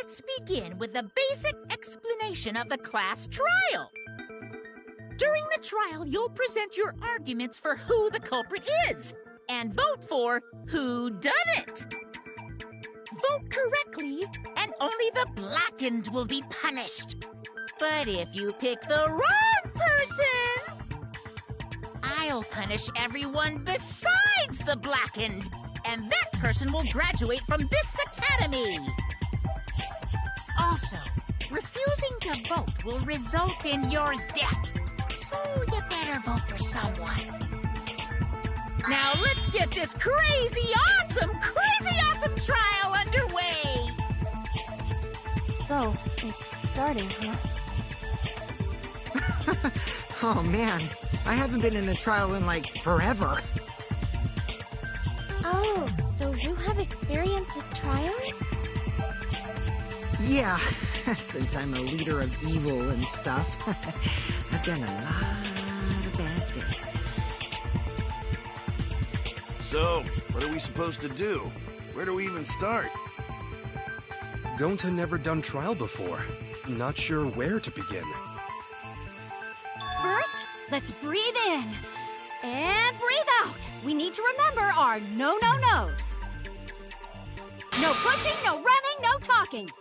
Let's begin with a basic explanation of the class trial. During the trial, you'll present your arguments for who the culprit is and vote for who done it. Vote correctly, and only the blackened will be punished. But if you pick the wrong person, I'll punish everyone besides the blackened, and that person will graduate from this academy. Also, refusing to vote will result in your death, so you better vote for someone. Now let's get this crazy awesome trial underway! So, it's starting, huh? Oh man, I haven't been in a trial in like forever. Oh, so you have experience with trials? Yeah, since I'm a leader of evil and stuff, I've done a lot of bad things. So, what are we supposed to do? Where do we even start? Gonta never done trial before. Not sure where to begin. First, let's breathe in and breathe out. We need to remember our no-no-nos. No pushing, no running, no talking.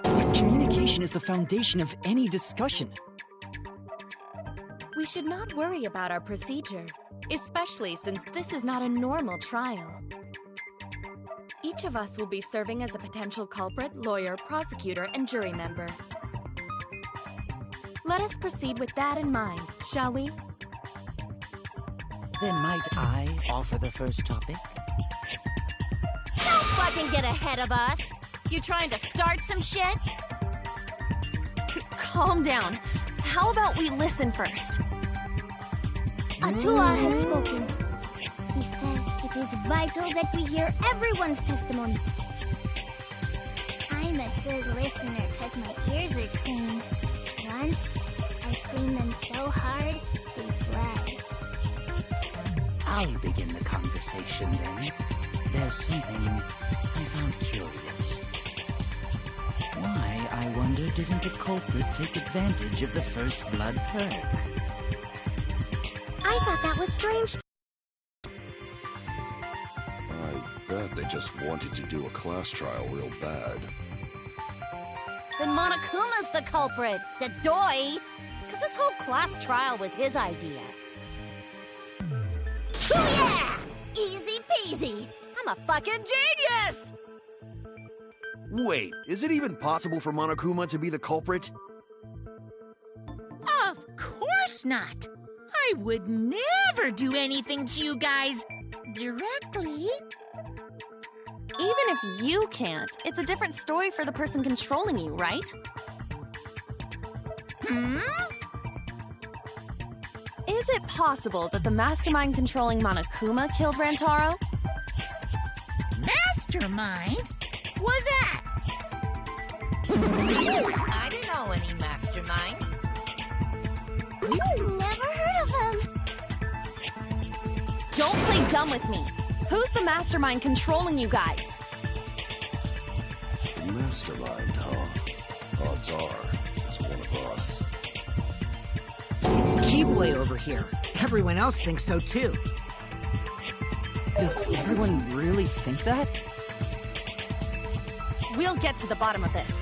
But communication is the foundation of any discussion. We should not worry about our procedure, especially since this is not a normal trial. Each of us will be serving as a potential culprit, lawyer, prosecutor, and jury member. Let us proceed with that in mind, shall we? Then might I offer the first topic? Don't fucking get ahead of us. You trying to start some shit? Calm down. How about we listen first? Atua has spoken. He says it is vital that we hear everyone's testimony. I'm a good listener because my ears are clean. Once, I cleaned them so hard, they bled. I'll begin the conversation then. There's something I found curious. Why, I wonder, didn't the culprit take advantage of the first blood perk? I thought that was strange. I bet they just wanted to do a class trial real bad. Then Monokuma's the culprit, the doi. Because this whole class trial was his idea. Booyah! Easy peasy. I'm a fucking genius! Wait, is it even possible for Monokuma to be the culprit? Of course not. I would never do anything to you guys directly. Even if you can't, it's a different story for the person controlling you, right? Hmm? Is it possible that the mastermind controlling Monokuma killed Rantaro? Mastermind? Was that? I don't know any mastermind. Never heard of him. Don't play dumb with me. Who's the mastermind controlling you guys? The mastermind, huh? Odds are, it's one of us. It's Keyblade over here. Everyone else thinks so too. Does everyone really think that? We'll get to the bottom of this.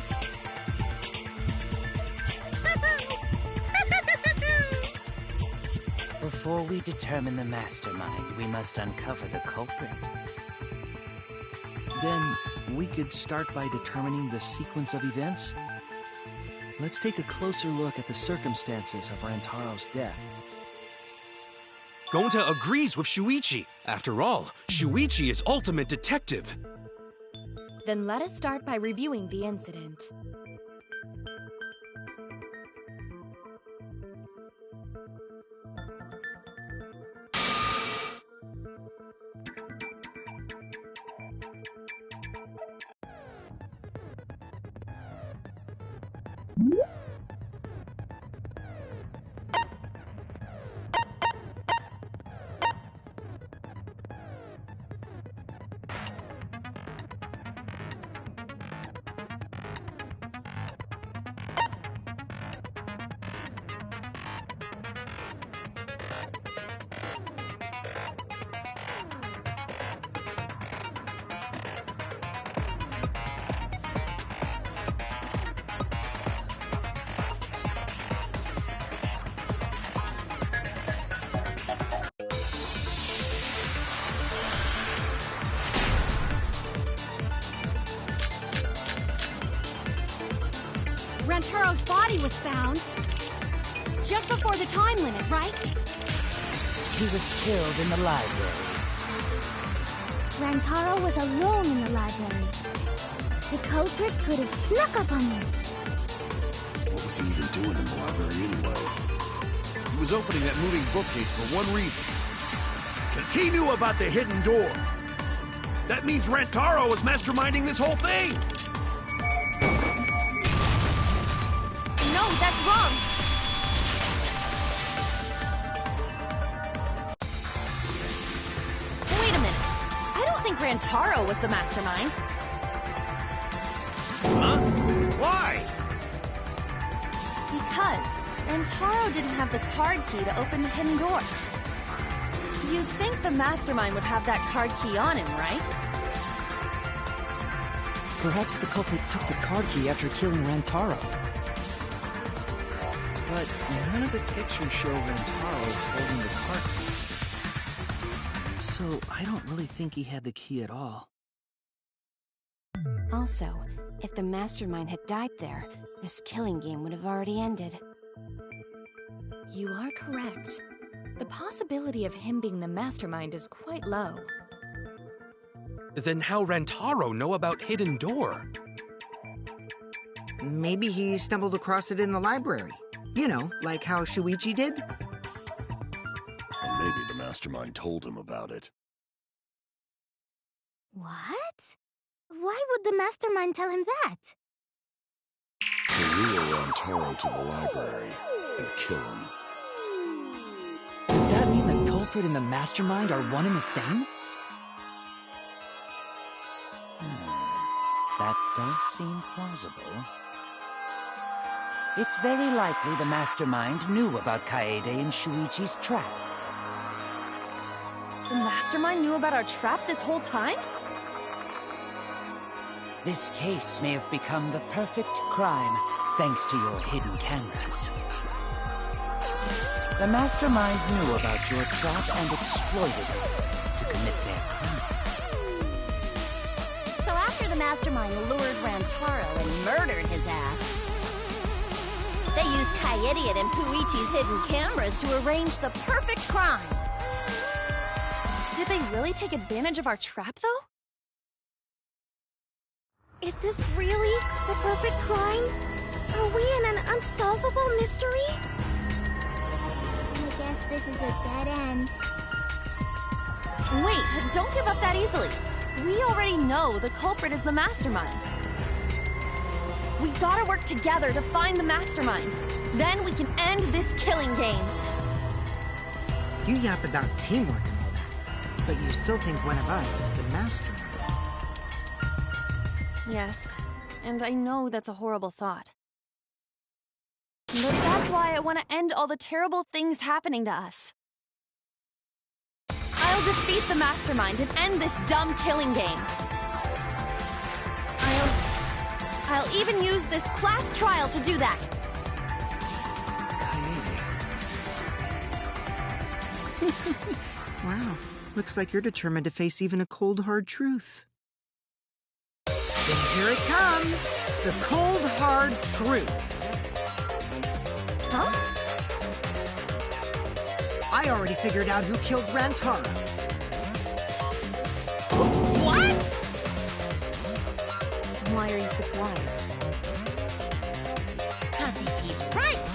Before we determine the mastermind, we must uncover the culprit. Then, we could start by determining the sequence of events. Let's take a closer look at the circumstances of Rantaro's death. Gonta agrees with Shuichi. After all, Shuichi is ultimate detective. Then let us start by reviewing the incident. Rantaro's body was found just before the time limit, right? He was killed in the library. Rantaro was alone in the library. The culprit could have snuck up on him. What was he even doing in the library anyway? He was opening that moving bookcase for one reason. Because he knew about the hidden door. That means Rantaro was masterminding this whole thing! No, that's wrong! Wait a minute. I don't think Rantaro was the mastermind. Huh? Why? Because Rantaro didn't have the card key to open the hidden door. You'd think the mastermind would have that card key on him, right? Perhaps the culprit took the card key after killing Rantaro. But none of the pictures show Rantaro holding the card key. So I don't really think he had the key at all. Also, if the mastermind had died there, this killing game would have already ended. You are correct. The possibility of him being the mastermind is quite low. Then how Rantaro know about Hidden Door? Maybe he stumbled across it in the library. You know, like how Shuichi did? And maybe the mastermind told him about it. What? Why would the mastermind tell him that? To lure Rantaro to the library and kill him. Does that mean the culprit and the mastermind are one and the same? That does seem plausible. It's very likely the mastermind knew about Kaede and Shuichi's trap. The mastermind knew about our trap this whole time? This case may have become the perfect crime thanks to your hidden cameras. The mastermind knew about your trap and exploited it to commit their crime. So after the mastermind lured Rantaro and murdered his ass, they used Kaede and Puichi's hidden cameras to arrange the perfect crime. Did they really take advantage of our trap, though? Is this really the perfect crime? Are we in an unsolvable mystery? I guess this is a dead end. Wait, don't give up that easily. We already know the culprit is the mastermind. We gotta work together to find the mastermind. Then we can end this killing game. You yap about teamwork and all that, but you still think one of us is the mastermind. Yes, and I know that's a horrible thought. But that's why I want to end all the terrible things happening to us. I'll defeat the mastermind and end this dumb killing game. I'll even use this class trial to do that. Wow, looks like you're determined to face even a cold, hard truth. Then here it comes! The cold, hard truth. Huh? I already figured out who killed Rantaro. What? Why are you surprised? 'Cause he's right.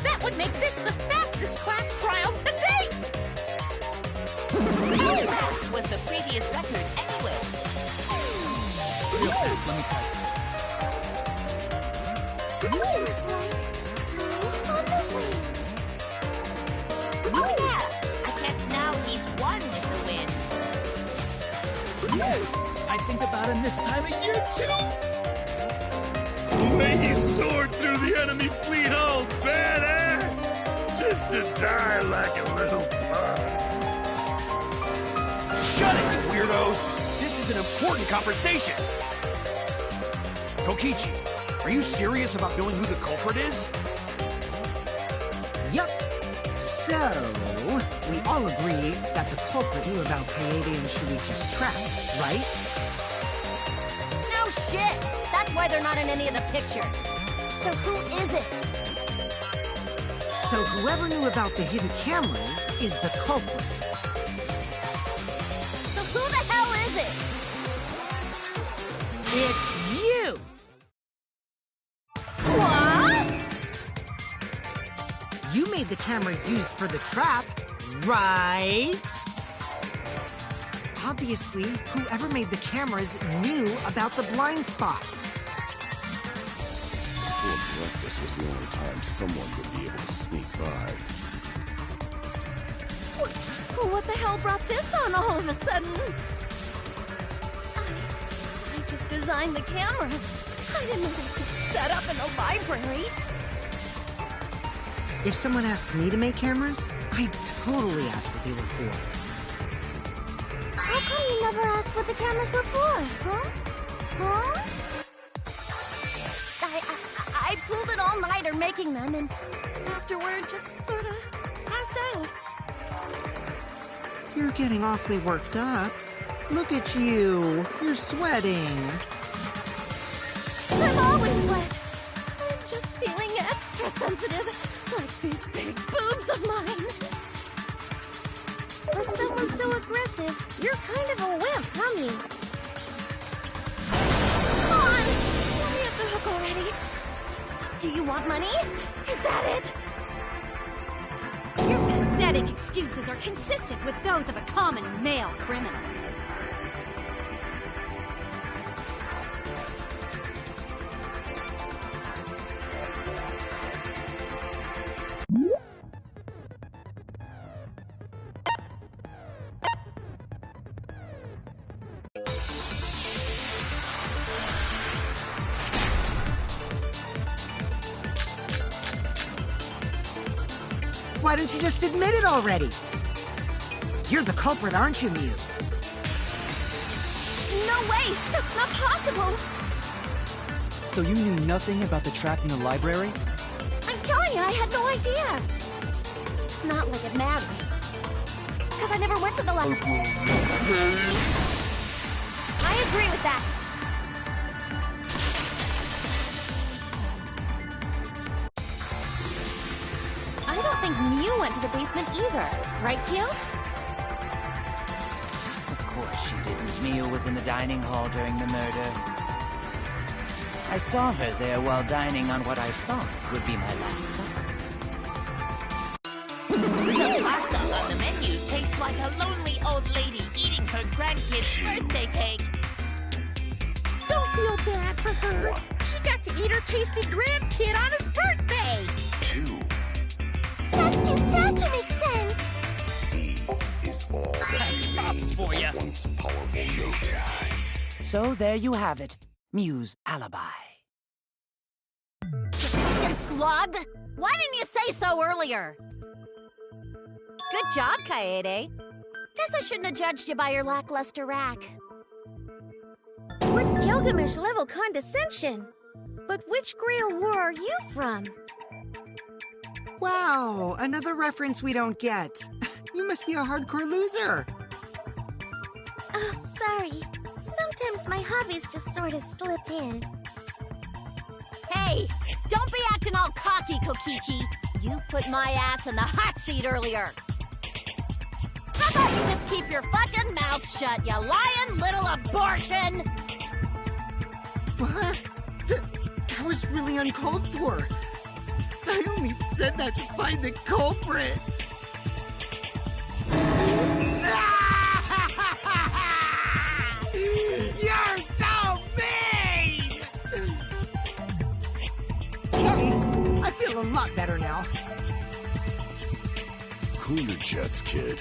That would make this the fastest class trial to date. How fast was the previous record anyway? Real fast, let me tell you. It was like Hello on the Wind. Oh yeah, I guess now he's one with the wind. I think about him this time of year too. The way he soared through the enemy fleet, all badass! Just to die like a little bug. Shut it, you weirdos! This is an important conversation! Kokichi, are you serious about knowing who the culprit is? Yup. So, we all agree that the culprit knew about Kaede and Shuichi's trap, right? No shit! That's why they're not in any of the pictures. So who is it? So whoever knew about the hidden cameras is the culprit. So who the hell is it? It's you! What? You made the cameras used for the trap, right? Obviously, whoever made the cameras knew about the blind spots. Before breakfast was the only time someone would be able to sneak by. What the hell brought this on all of a sudden? I just designed the cameras. I didn't know they could set up in the library. If someone asked me to make cameras, I'd totally ask what they were for. How come you never asked what the cameras were for, huh? I pulled an all-nighter making them, and afterward just sort of passed out. You're getting awfully worked up. Look at you. You're sweating. I'm always wet. I'm just feeling extra sensitive, like these big boobs of mine. For someone so aggressive, you're kind of a wimp, huh, me? Come on! Let me off the hook already. Do you want money? Is that it? Your pathetic excuses are consistent with those of a common male criminal. Why don't you just admit it already? You're the culprit, aren't you, Mew? No way! That's not possible! So you knew nothing about the trap in the library? I'm telling you, I had no idea! Not like it matters. Because I never went to the library. I agree with that. I don't think Mew went to the basement either. Right, Q? Of course she didn't. Mew was in the dining hall during the murder. I saw her there while dining on what I thought would be my last supper. The pasta on the menu tastes like a lonely old lady eating her grandkid's birthday cake. Don't feel bad for her. She got to eat her tasty grandkid on his birthday. That's too sad to make sense. Is all that remains of a once powerful nation. So there you have it. Mew's alibi. Fucking slug! Why didn't you say so earlier? Good job, Kaede. Guess I shouldn't have judged you by your lackluster rack. What Gilgamesh-level condescension? But which Grail war are you from? Wow, another reference we don't get. You must be a hardcore loser. Oh, sorry. Sometimes my hobbies just sort of slip in. Hey, don't be acting all cocky, Kokichi. You put my ass in the hot seat earlier. How about you just keep your fucking mouth shut, you lying little abortion? What? That was really uncalled for. I only said that to find the culprit. You're so mean! Hey, I feel a lot better now. Cool your jets, kid.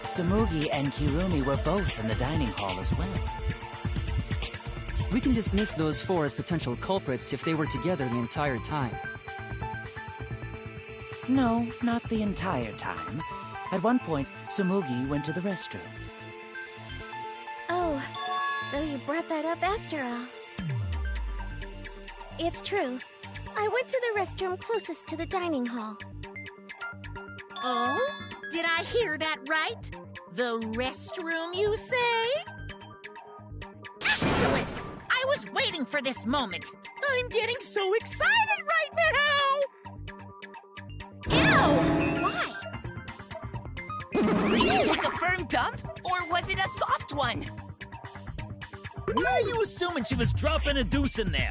Tsumugi and Kirumi were both in the dining hall as well. We can dismiss those four as potential culprits if they were together the entire time. No, not the entire time. At one point, Tsumugi went to the restroom. Oh, so you brought that up after all. It's true. I went to the restroom closest to the dining hall. Oh? Did I hear that right? The restroom, you say? Excellent! I was waiting for this moment. I'm getting so excited right now! Ew! Why? Did you take a firm dump, or was it a soft one? Why are you assuming she was dropping a deuce in there?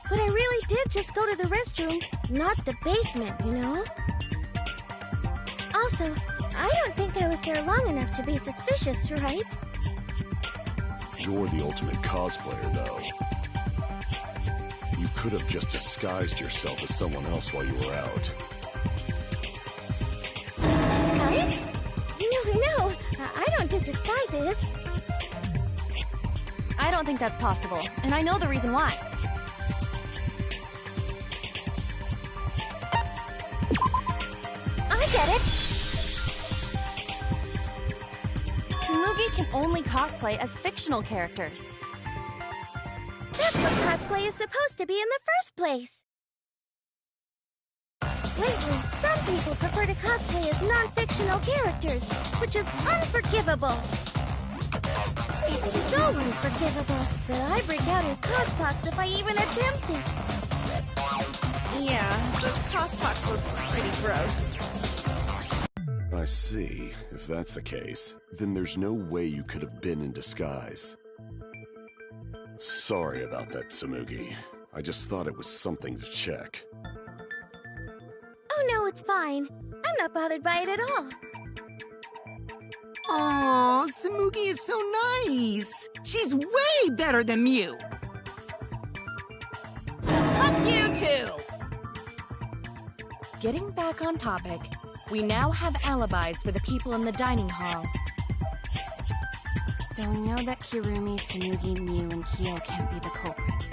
But I really did just go to the restroom, not the basement, you know? Also, I don't think I was there long enough to be suspicious, right? You're the ultimate cosplayer, though. You could have just disguised yourself as someone else while you were out. Disguised? No, I don't do disguises. I don't think that's possible, and I know the reason why. I get it! Tsumugi can only cosplay as fictional characters. That's what cosplay is supposed to be in the first place. Lately, some people prefer to cosplay as non-fictional characters, which is unforgivable. It's so unforgivable that I break out in cospox if I even attempt it. Yeah, the cospox was pretty gross. I see. If that's the case, then there's no way you could have been in disguise. Sorry about that, Tsumugi. I just thought it was something to check. Oh no, it's fine. I'm not bothered by it at all. Aw, Tsumugi is so nice. She's way better than Mew. Fuck you too! Getting back on topic, we now have alibis for the people in the dining hall. So we know that Kirumi, Tsumugi, Mew, and Kyo can't be the culprit.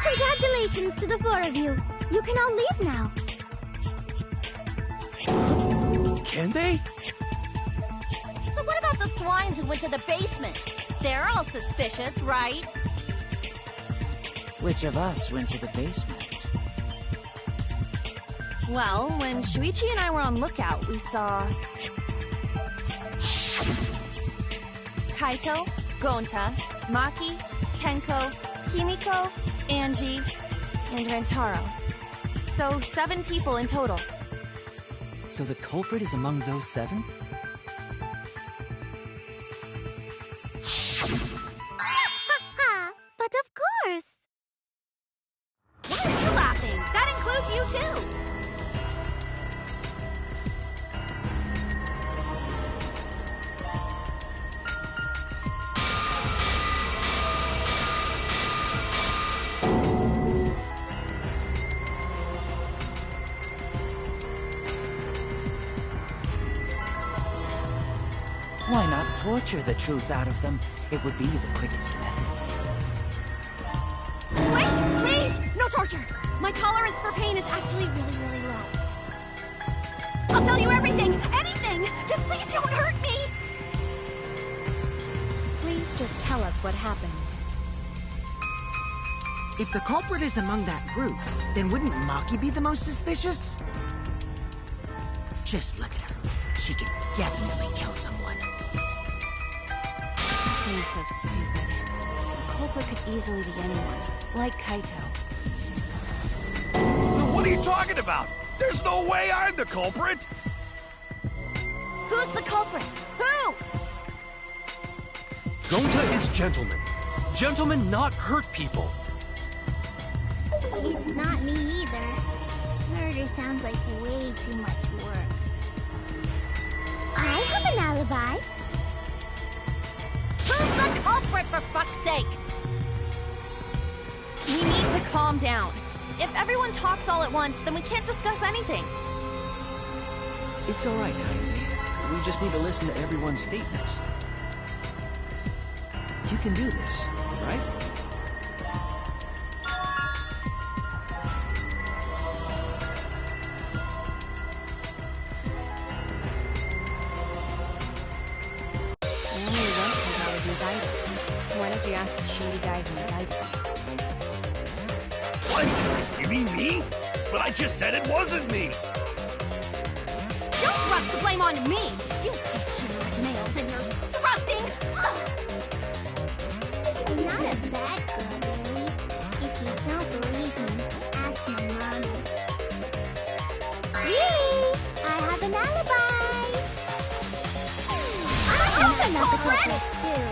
Congratulations to the four of you. You can all leave now. Can they? So what about the swines who went to the basement? They're all suspicious, right? Which of us went to the basement? Well, when Shuichi and I were on lookout, we saw Kaito, Gonta, Maki, Tenko, Himiko, Angie, and Rantaro. So 7 people in total. So the culprit is among those 7? Ha! But of course! Why are you laughing? That includes you too! Why not torture the truth out of them? It would be the quickest method. Wait, please! No torture! My tolerance for pain is actually really, really low. I'll tell you everything! Anything! Just please don't hurt me! Please just tell us what happened. If the culprit is among that group, then wouldn't Maki be the most suspicious? Just look at her. She could definitely kill someone. He's so stupid. The culprit could easily be anyone, like Kaito. What are you talking about? There's no way I'm the culprit! Who's the culprit? Who? Gonta is gentleman. Gentlemen not hurt people. It's not me either. Murder sounds like way too much work. I have an alibi. Who's the culprit, for fuck's sake? We need to calm down. If everyone talks all at once, then we can't discuss anything. It's alright, Kairi. We just need to listen to everyone's statements. You can do this, right? Why did you ask if she died indicted? What? You mean me? But I just said it wasn't me! Don't thrust the blame on me! You degenerate males and your thrusting! Ugh. Not culprit too.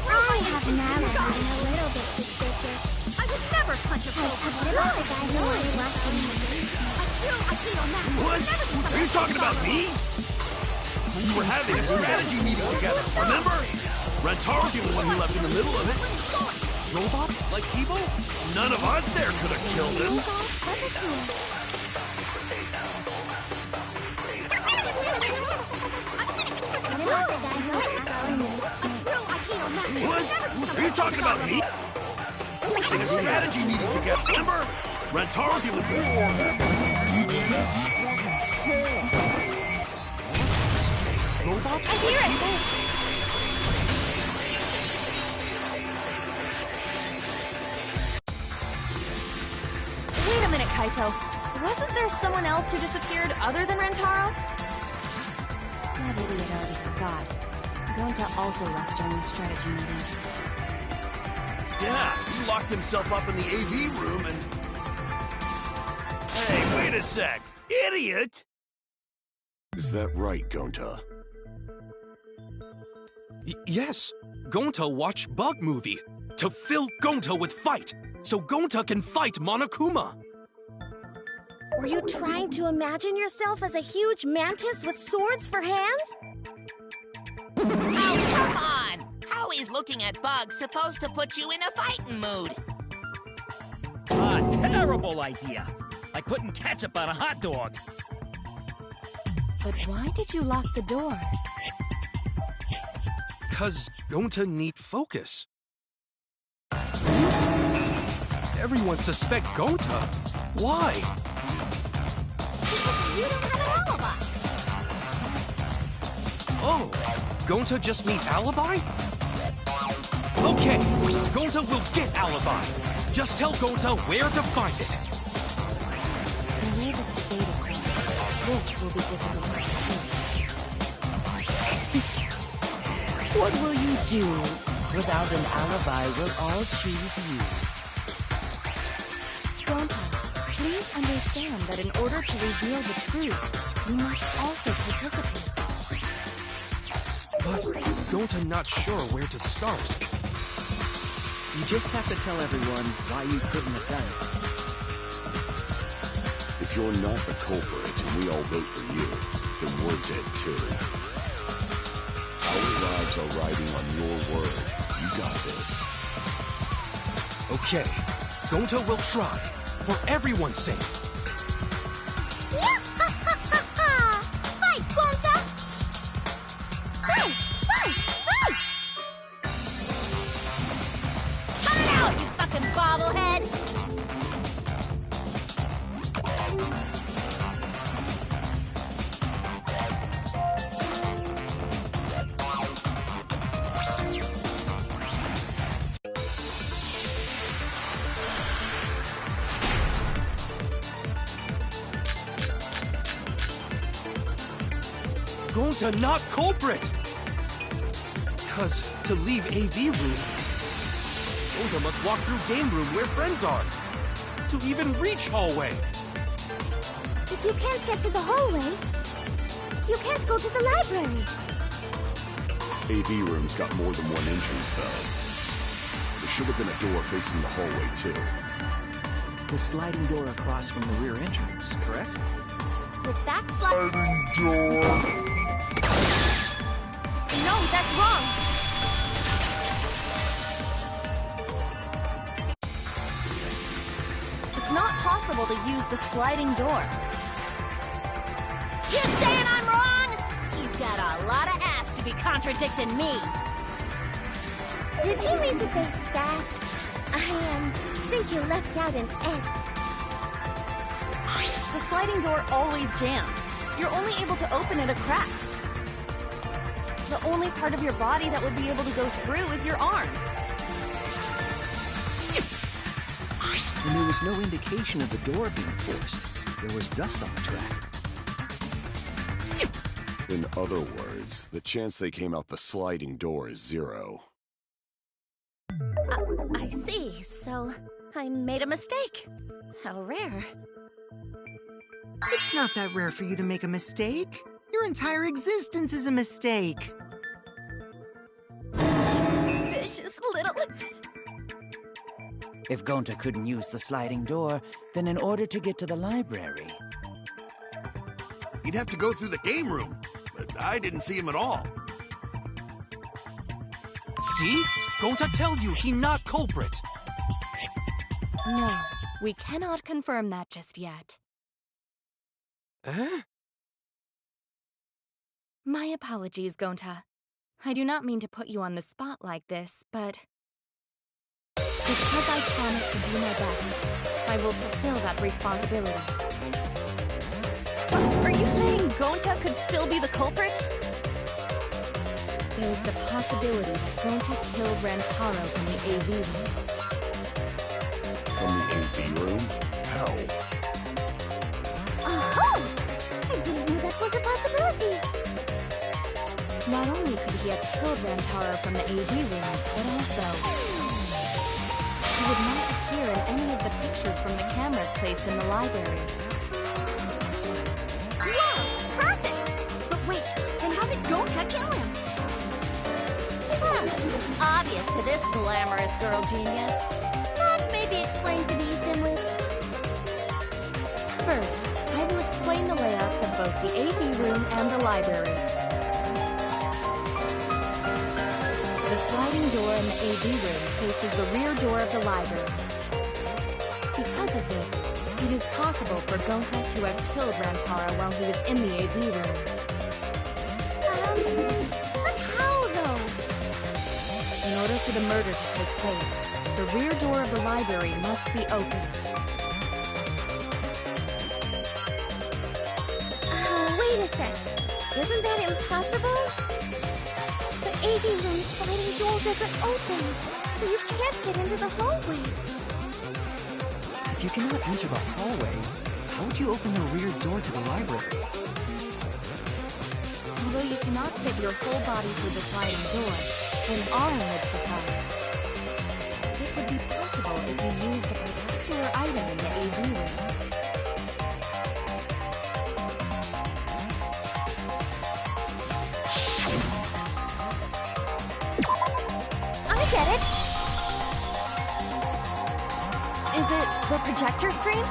I have now been a little bit suspicious. I would never punch a What about the guy who wanted locked in the basement? What? Are you talking about me? We were having a strategy meeting together, remember? Rentaro's the only one who left in the middle of it. Robot? Like Kibo? None of us there could have killed him. What about the guy who was selling me? What? Are you talking about me? In a strategy meeting together, remember? Rentaro's the only Robot? I hear it! Wait a minute, Kaito. Wasn't there someone else who disappeared other than Rentaro? That idiot already forgot. Gonta also left during the strategy meeting. Yeah, he locked himself up in the AV room and... Hey, wait a sec! Idiot! Is that right, Gonta? Yes. Gonta watched Bug Movie to fill Gonta with fight, so Gonta can fight Monokuma. Were you trying to imagine yourself as a huge mantis with swords for hands? Oh, come on! How is looking at bugs supposed to put you in a fighting mood? Ah, terrible idea. Like putting ketchup on a hot dog. But why did you lock the door? 'Cause Gonta need focus. Everyone suspect Gonta. Why? Because you don't have an alibi. Oh, Gonta just need alibi? Okay, Gonta will get alibi. Just tell Gonta where to find it. The way this debate is going, this will be difficult to predict. What will you do? Without an alibi, we'll all choose you. Gonta, please understand that in order to reveal the truth, you must also participate. But Gonta not sure where to start. You just have to tell everyone why you couldn't have done it. If you're not the culprit and we all vote for you, then we're dead too. Our lives are riding on your word. You got this. Okay, Gonta will try, for everyone's sake. Yeah! Ha ha ha ha! Fight, Gonta! Fight! Fight! Fight! Burn out, you fucking bobblehead! Gonta not culprit! 'Cause to leave AV room, Gonta must walk through game room where friends are. To even reach hallway. If you can't get to the hallway, you can't go to the library. AV room's got more than one entrance, though. There should have been a door facing the hallway, too. The sliding door across from the rear entrance, correct? With that sliding door. No, that's wrong. It's not possible to use the sliding door. You saying I'm wrong? You've got a lot of ass to be contradicting me. Did you mean to say sass? I think you left out an S. The sliding door always jams. You're only able to open it a crack. The only part of your body that would be able to go through is your arm. And there was no indication of the door being forced. There was dust on the track. In other words, the chance they came out the sliding door is 0. I see. So, I made a mistake. How rare. It's not that rare for you to make a mistake. Your entire existence is a mistake. Vicious little... If Gonta couldn't use the sliding door, then in order to get to the library... He'd have to go through the game room, but I didn't see him at all. See? Gonta tell you he not culprit. No, we cannot confirm that just yet. Eh? My apologies, Gonta. I do not mean to put you on the spot like this, but... because I promised to do my best, I will fulfill that responsibility. Are you saying Gonta could still be the culprit? There is the possibility that Gonta killed Rantaro from the AV room. From the AV room? How? Oh! I didn't know that was a possibility. Not only could he have killed Rantaro from the AV room, but also... he would not appear in any of the pictures from the cameras placed in the library. Whoa! Perfect! But wait, then how did Gonta kill him? It's obvious to this glamorous girl genius. But maybe explain to these dimwits. First, I will explain the layouts of both the AV room and the library. The sliding door in the AV room faces the rear door of the library. Because of this, it is possible for Gonta to have killed Rantaro while he was in the AV room. But how, though? In order for the murder to take place, the rear door of the library must be opened. Wait a sec. Isn't that impossible? The AV room's sliding door doesn't open, so you can't get into the hallway. If you cannot enter the hallway, how would you open the rear door to the library? Although you cannot fit your whole body through the sliding door, an arm would suffice. It would be possible if you used a particular item in the AV room. I get it! Is it the projector screen?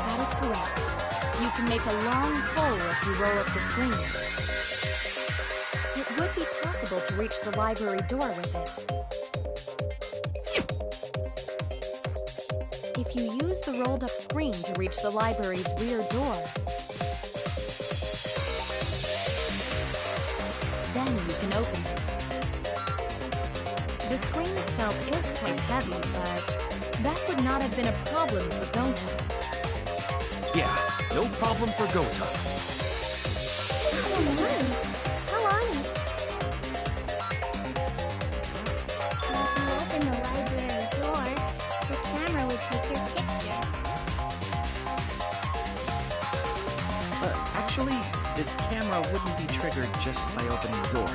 That is correct. You can make a long pole if you roll up the screen. It would be possible to reach the library door with it. If you use the rolled-up screen to reach the library's rear door, then you can open it. The screen itself is quite heavy, but that would not have been a problem for Gonta. Yeah, no problem for Gonta. Oh my, how honest. If you open the library door, the camera would take your picture. Actually, the camera wouldn't be triggered just by opening the door.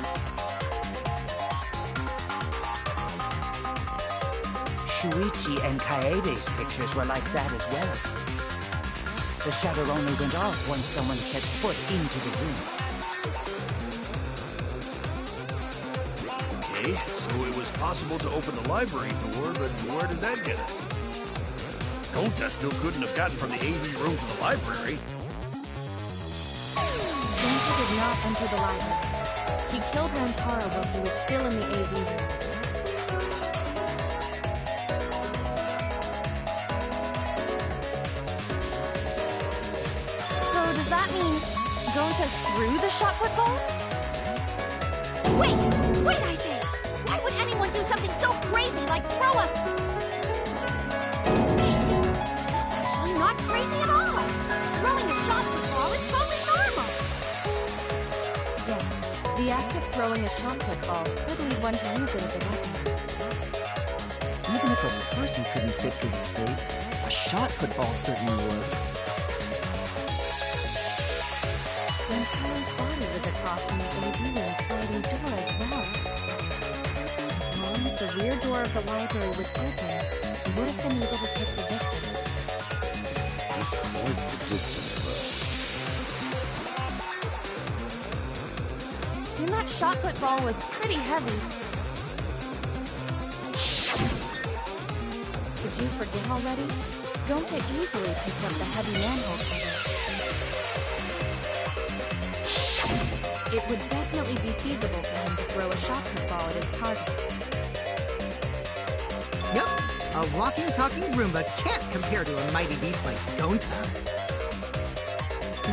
Shuichi and Kaede's pictures were like that as well. The shutter only went off once someone set foot into the room. Okay, so it was possible to open the library door, but where does that get us? Gonta still couldn't have gotten from the AV room to the library. Gonta did not enter the library. He killed Rantaro while he was still in the AV room. So does that mean Gonta threw the shot put ball? Wait! Wait, I say! Why would anyone do something so crazy like throw a... Wait! That's actually not crazy at all! Throwing a shot put ball is totally normal! Yes, the act of throwing a shot put ball could lead one to use it as a weapon. Even if a person couldn't fit through the space, a shot put ball certainly would. across from the AV room sliding door as well. As long as the rear door of the library was open, we would have been able to pick the victim. That's quite the distance, though. And that shot put ball was pretty heavy. Did you forget already? Gonta easily picked up the heavy manhole cover. It would definitely be feasible for him to throw a shot put ball at his target. Yep, a walking, talking Roomba can't compare to a mighty beast like Gonta.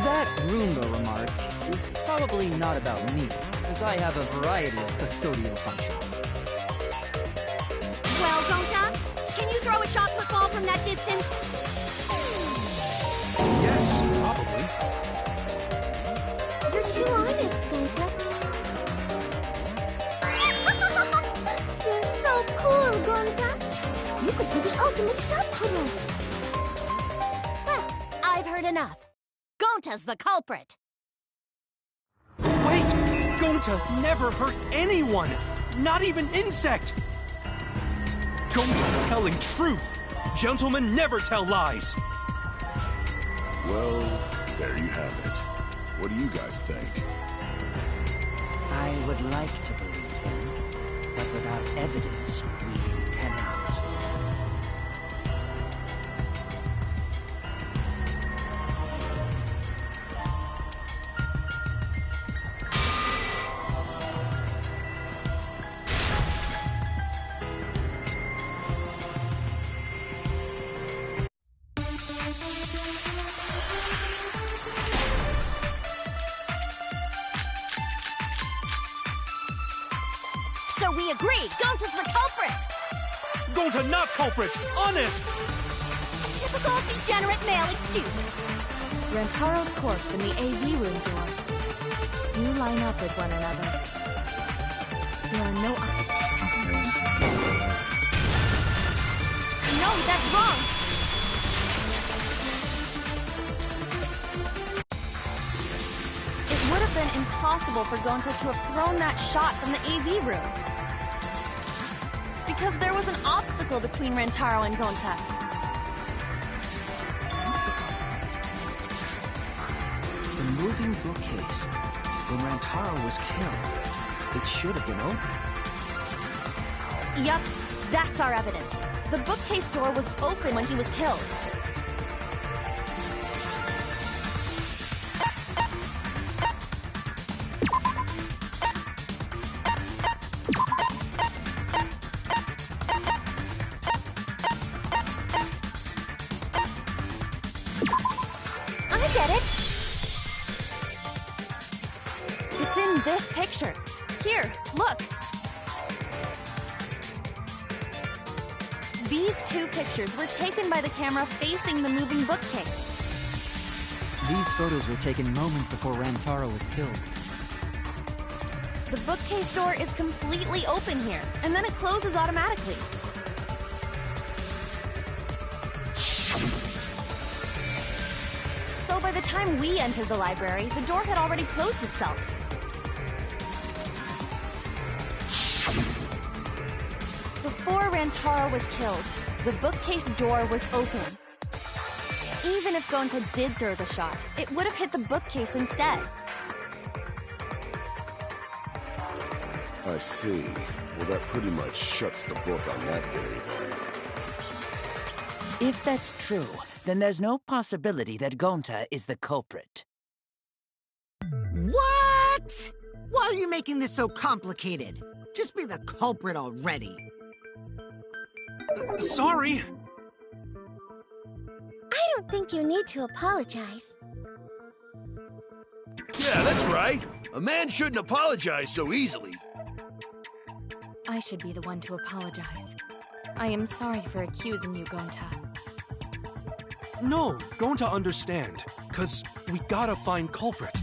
That Roomba remark is probably not about me, as I have a variety of custodial functions. Well, Gonta, can you throw a shot put ball from that distance? Yes, probably. You're too honest, Gonta. You're so cool, Gonta. You could be the ultimate shot putter. Well, I've heard enough. Gonta's the culprit. Wait! Gonta never hurt anyone! Not even Insect! Gonta telling truth! Gentlemen never tell lies! Well, there you have it. What do you guys think? I would like to believe him, but without evidence, we cannot. So we agree, Gonta's the culprit! Gonta not culprit! Honest! Typical degenerate male excuse. Rantaro's corpse and the AV room door do line up with one another. There are no... No, that's wrong! It would have been impossible for Gonta to have thrown that shot from the AV room. Because there was an obstacle between Rantaro and Gonta. The moving bookcase. When Rantaro was killed, it should have been open. Yup, that's our evidence. The bookcase door was open when he was killed. It's in this picture. Here, look. These two pictures were taken by the camera facing the moving bookcase. These photos were taken moments before Rantaro was killed. The bookcase door is completely open here, and then it closes automatically. So by the time we entered the library, the door had already closed itself. Before Rantaro was killed, the bookcase door was open. Even if Gonta did throw the shot, it would have hit the bookcase instead. I see. Well, that pretty much shuts the book on that theory, then. If that's true, then there's no possibility that Gonta is the culprit. What? Why are you making this so complicated? Just be the culprit already. Sorry. I don't think you need to apologize. Yeah, that's right. A man shouldn't apologize so easily. I should be the one to apologize. I am sorry for accusing you, Gonta. No, Gonta understand. 'Cause we gotta find culprit.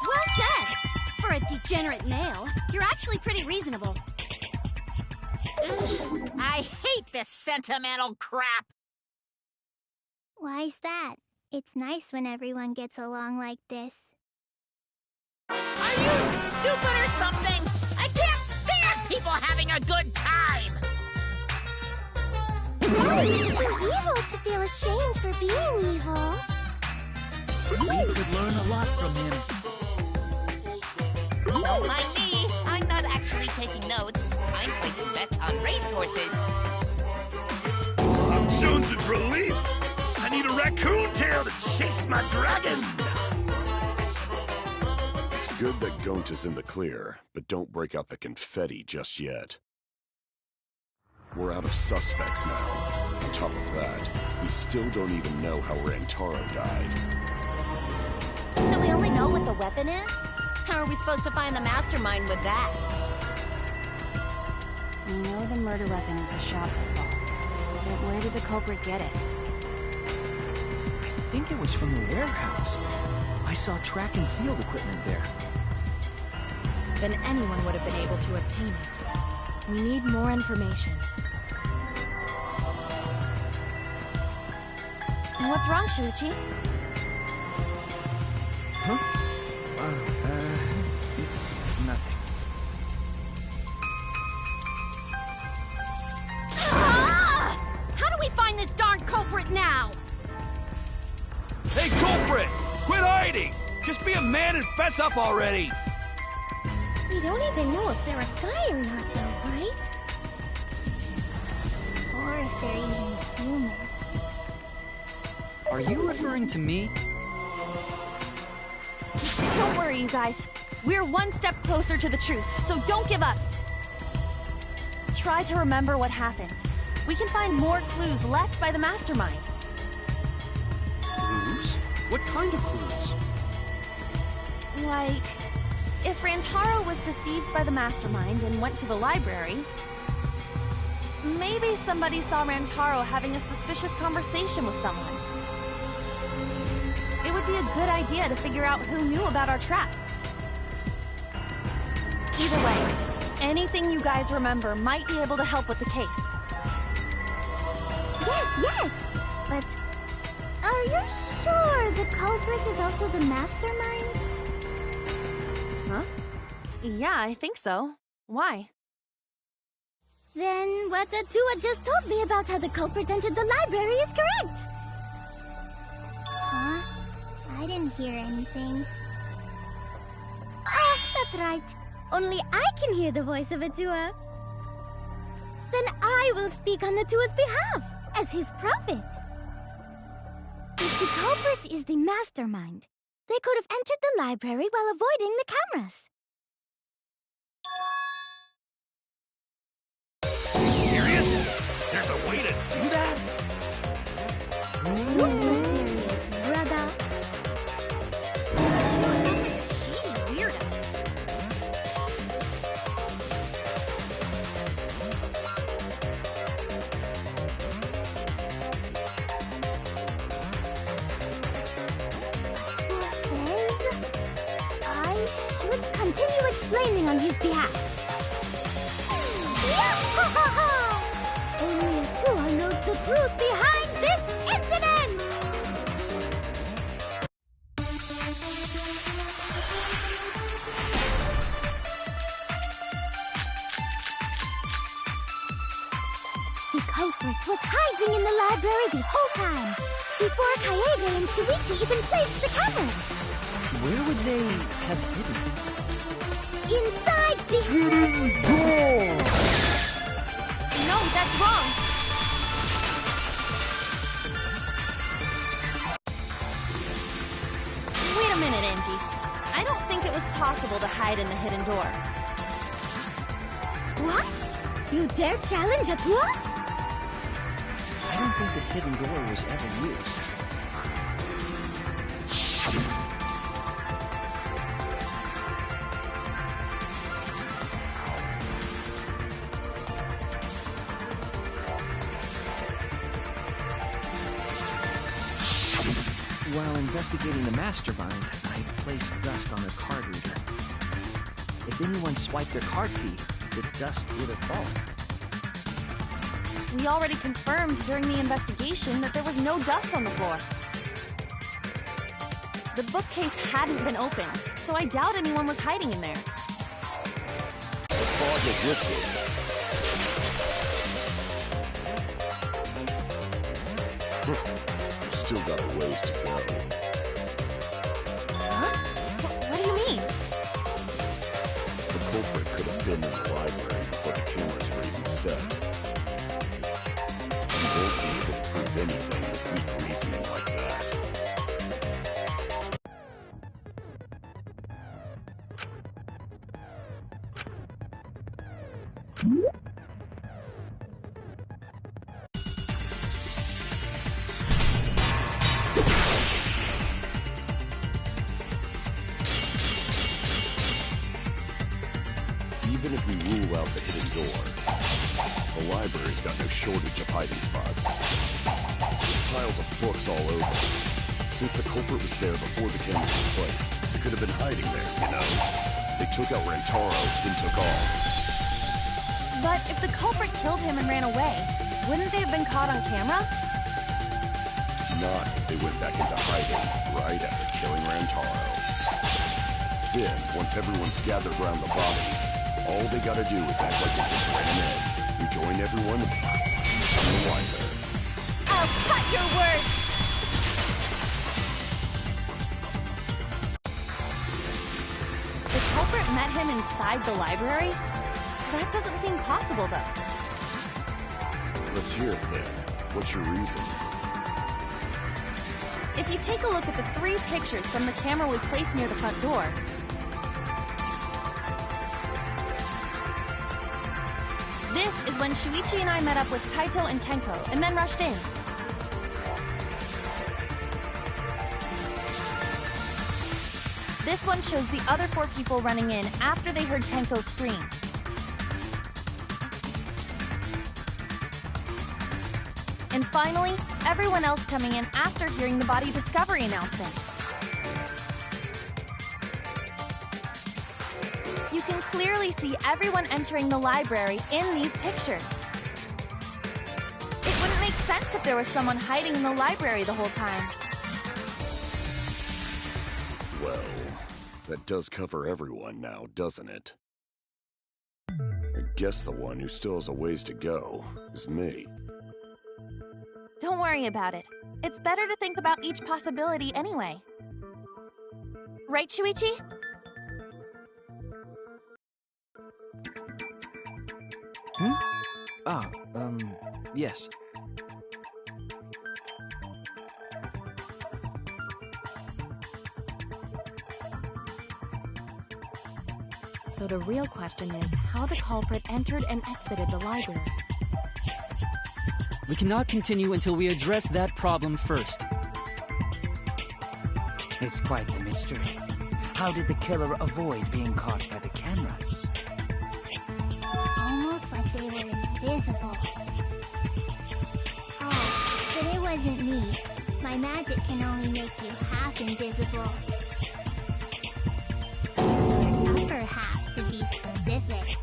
Well said! For a degenerate male, you're actually pretty reasonable. Ugh, I hate this sentimental crap. Why's that? It's nice when everyone gets along like this. you stupid or something? I can't stand people having a good time! He's too evil to feel ashamed for being evil. We could learn a lot from him. Don't mind me. I'm not actually taking notes. I'm placing bets on racehorses. I'm jonesing for relief. I need a raccoon tail to chase my dragon. It's good that Gonta's in the clear, but don't break out the confetti just yet. We're out of suspects now. On top of that, we still don't even know how Rantaro died. So we only know what the weapon is? How are we supposed to find the mastermind with that? We know the murder weapon is the shot football. But where did the culprit get it? I think it was from the warehouse. I saw track and field equipment there. Then anyone would have been able to obtain it. We need more information. What's wrong, Shuichi? Huh? It's nothing. How do we find this darn culprit now? Hey, culprit! Quit hiding! Just be a man and fess up already! We don't even know if they're a guy or not, though, right? Or if they're even human. Are you referring to me? Don't worry, you guys. We're one step closer to the truth, so don't give up. Try to remember what happened. We can find more clues left by the mastermind. Clues? What kind of clues? Like, if Rantaro was deceived by the mastermind and went to the library, maybe somebody saw Rantaro having a suspicious conversation with someone. It would be a good idea to figure out who knew about our trap. Either way, anything you guys remember might be able to help with the case. Yes! But are you sure the culprit is also the mastermind? Huh? Yeah, I think so. Why? Then what Atua just told me about how the culprit entered the library is correct! Huh? I didn't hear anything. Oh, that's right. Only I can hear the voice of Atua. Then I will speak on Atua's behalf, as his prophet. If the culprit is the mastermind, they could have entered the library while avoiding the cameras. Serious? There's a way to do that? Super serious, brother. Atua sounds like a shady weirdo. I should continue explaining on his behalf. Only Atua knows the truth behind this incident! The culprit was hiding in the library the whole time, before Kaede and Shuichi even placed the cameras. Where would they have hidden? Inside the hidden door! No, that's wrong! Wait a minute, Angie. I don't think it was possible to hide in the hidden door. What? You dare challenge Atua? I don't think the hidden door was ever used. While investigating the mastermind, I placed dust on their card reader. If anyone swiped their card key, the dust would have fallen. We already confirmed during the investigation that there was no dust on the floor. the bookcase hadn't been opened, so I doubt anyone was hiding in there. The fog has lifted. You've still got a ways to go. Huh? What do you mean? The culprit could have been in the library before the cameras were even set. You won't be able to prove anything with weak reasoning like that. Even if we rule out the hidden door, the library's got no shortage of hiding spots. There's piles of books all over. Since the culprit was there before the cameras were placed, they could have been hiding there, you know. They took out Rantaro, then took off. But if the culprit killed him and ran away, wouldn't they have been caught on camera? Not if they went back into hiding right after killing Rantaro. Then, once everyone's gathered around the body, all they gotta do is act like they just ran in, rejoin everyone, and the wiser. I'll cut your words! The culprit met him inside the library? That doesn't seem possible, though. Let's hear it then. What's your reason? If you take a look at the 3 pictures from the camera we placed near the front door, this is when Shuichi and I met up with Kaito and Tenko, and then rushed in. This one shows the other 4 people running in after they heard Tenko scream. And finally, everyone else coming in after hearing the body discovery announcement. You can clearly see everyone entering the library in these pictures. It wouldn't make sense if there was someone hiding in the library the whole time. Well, that does cover everyone now, doesn't it? I guess the one who still has a ways to go is me. Don't worry about it. It's better to think about each possibility anyway. Right, Shuichi? Yes. So the real question is how the culprit entered and exited the library. We cannot continue until we address that problem first. It's quite the mystery. How did the killer avoid being caught by the cameras? Almost like they were invisible. Oh, but it wasn't me. My magic can only make you half invisible. The upper half, to be specific.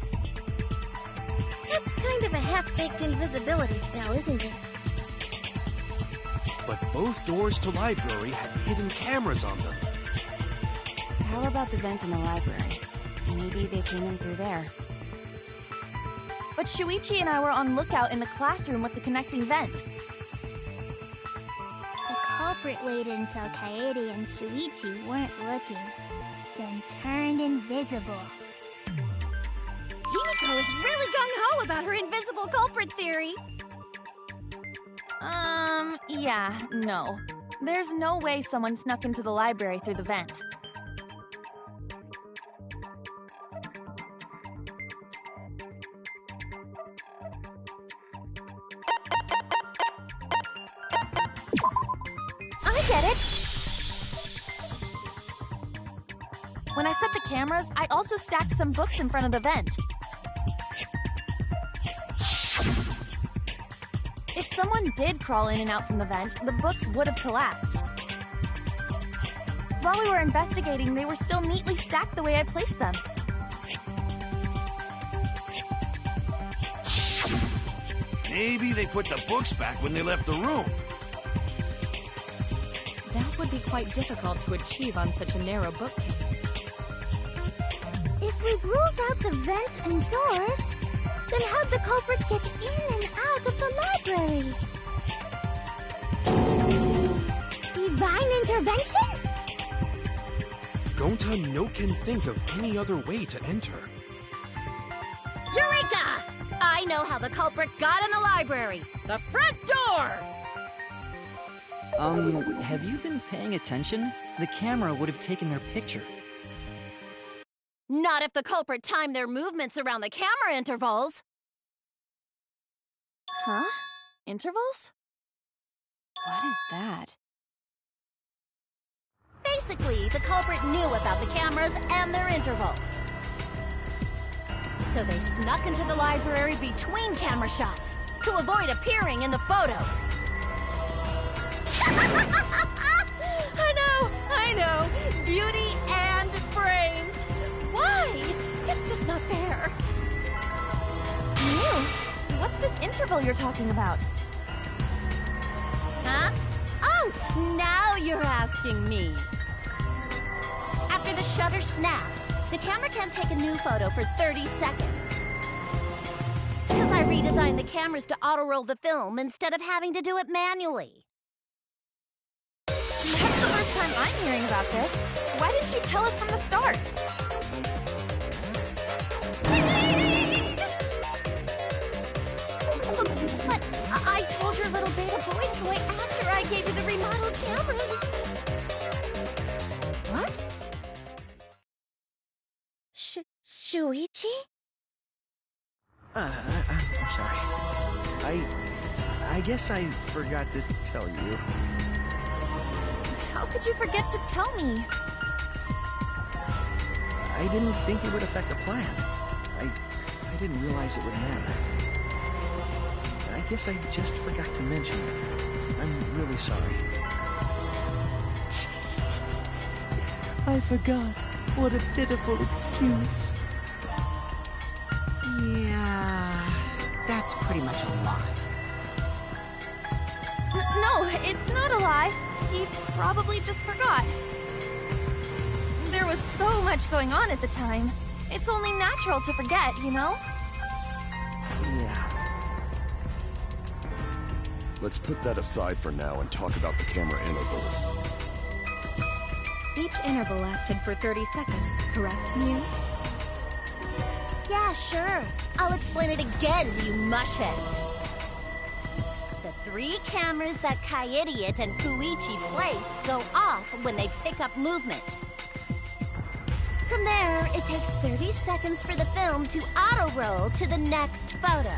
That's kind of a half-baked invisibility spell, isn't it? But both doors to library had hidden cameras on them. How about the vent in the library? Maybe they came in through there. But Shuichi and I were on lookout in the classroom with the connecting vent. The culprit waited until Kaede and Shuichi weren't looking, then turned invisible. Himiko is really gung-ho about her invisible culprit theory. Yeah, no. There's no way someone snuck into the library through the vent. I get it! When I set the cameras, I also stacked some books in front of the vent. If someone did crawl in and out from the vent, the books would have collapsed. While we were investigating, they were still neatly stacked the way I placed them. Maybe they put the books back when they left the room. That would be quite difficult to achieve on such a narrow bookcase. If we've ruled out the vents and doors, then how'd the culprits get in and out of the library? Divine intervention? Gonta no can think of any other way to enter. Eureka! I know how the culprit got in the library. The front door! Have you been paying attention? The camera would have taken their picture. Not if the culprit timed their movements around the camera intervals. Huh? Intervals? What is that? Basically, the culprit knew about the cameras and their intervals. So they snuck into the library between camera shots to avoid appearing in the photos. I know. Beauty and brains. Why? It's just not fair. Mew, what's this interval you're talking about? Huh? Oh, now you're asking me. After the shutter snaps, the camera can't take a new photo for 30 seconds. Because I redesigned the cameras to auto-roll the film instead of having to do it manually. That's the first time I'm hearing about this. Why didn't you tell us from the start? But I told your little beta boy toy after I gave you the remodeled cameras. What? Shuichi? I'm sorry. I guess I forgot to tell you. How could you forget to tell me? I didn't think it would affect the plan. I didn't realize it would matter. I guess I just forgot to mention it. I'm really sorry. I forgot. What a pitiful excuse. Yeah, that's pretty much a lie. No, it's not a lie. He probably just forgot. There was so much going on at the time. It's only natural to forget, you know? Yeah. Let's put that aside for now and talk about the camera intervals. Each interval lasted for 30 seconds, correct, Mew? Yeah, sure. I'll explain it again to you mushheads. The 3 cameras that Kaidiot and Puichi place go off when they pick up movement. From there, it takes 30 seconds for the film to auto-roll to the next photo.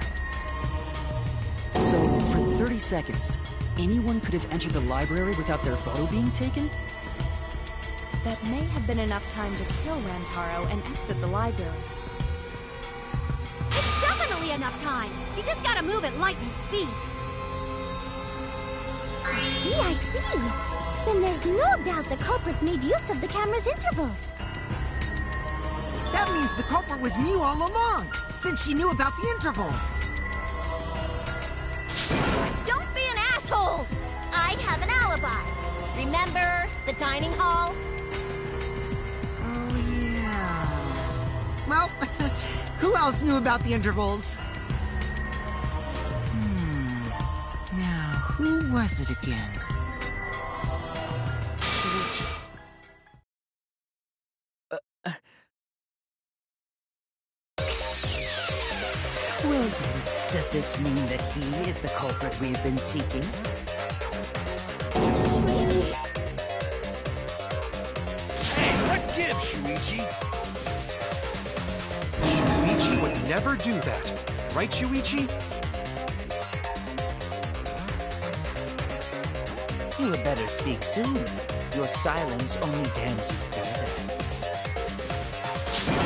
So, for 30 seconds, anyone could have entered the library without their photo being taken? That may have been enough time to kill Rantaro and exit the library. It's definitely enough time. You just gotta move at lightning speed. I see. Then there's no doubt the culprit made use of the camera's intervals. That means the culprit was Mew all along, since she knew about the intervals. Don't be an asshole! I have an alibi. Remember the dining hall? Oh, yeah. Well, who else knew about the intervals? Now, who was it again? Shuichi. Well, then, does this mean that he is the culprit we've been seeking? Shuichi. Hey, what gives, Shuichi? Shuichi would never do that. Right, Shuichi? You had better speak soon. Your silence only damns you further.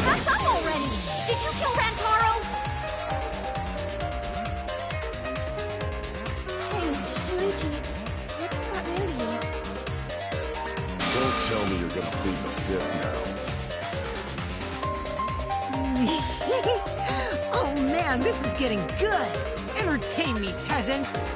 That's up already! Did you kill Rantaro? Hey, Shuichi, what's gotten into you? Don't tell me you're gonna plead the fifth now. Oh man, this is getting good! Entertain me, peasants!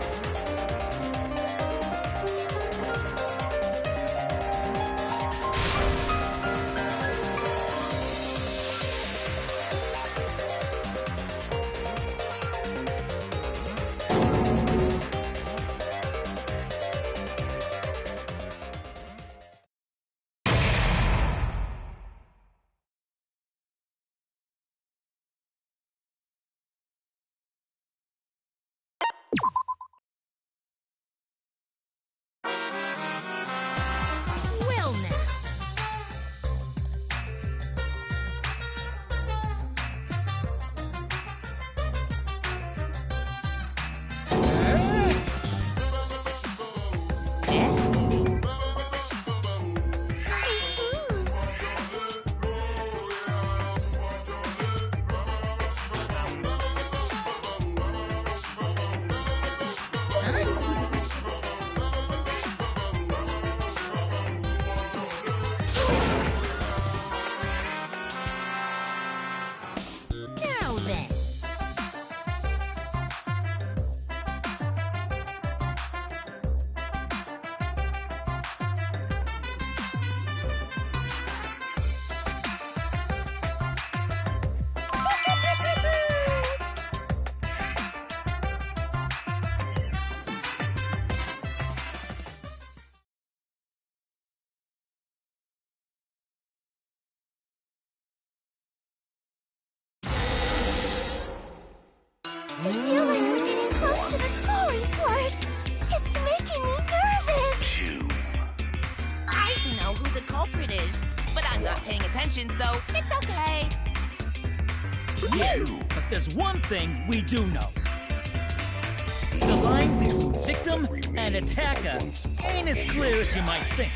information, so it's okay. Yeah, but there's one thing we do know. The line between victim and attacker ain't as clear as you might think.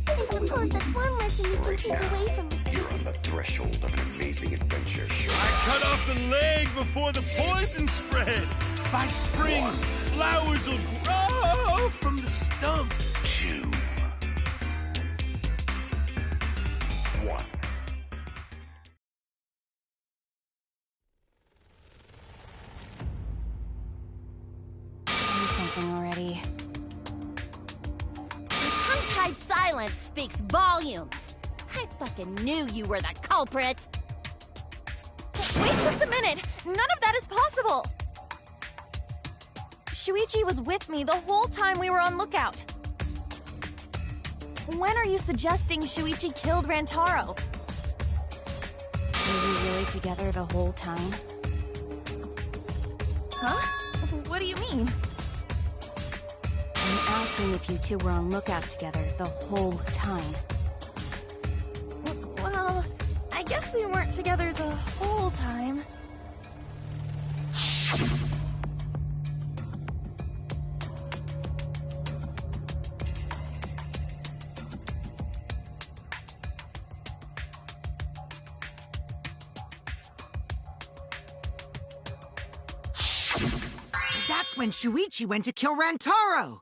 I suppose that's one lesson you can take away from this You're on the threshold of an amazing adventure. I cut off the leg before the poison spread. By spring, flowers will grow from the stump. 2, 1. Say something already. Your tongue-tied silence speaks volumes. I fucking knew you were the culprit. Wait just a minute! None of that is possible! Shuichi was with me the whole time we were on lookout. When are you suggesting Shuichi killed Rantaro? Were we really together the whole time? Huh? What do you mean? I'm asking if you two were on lookout together the whole time. Well, I guess we weren't together the whole time. That's when Shuichi went to kill Rantaro!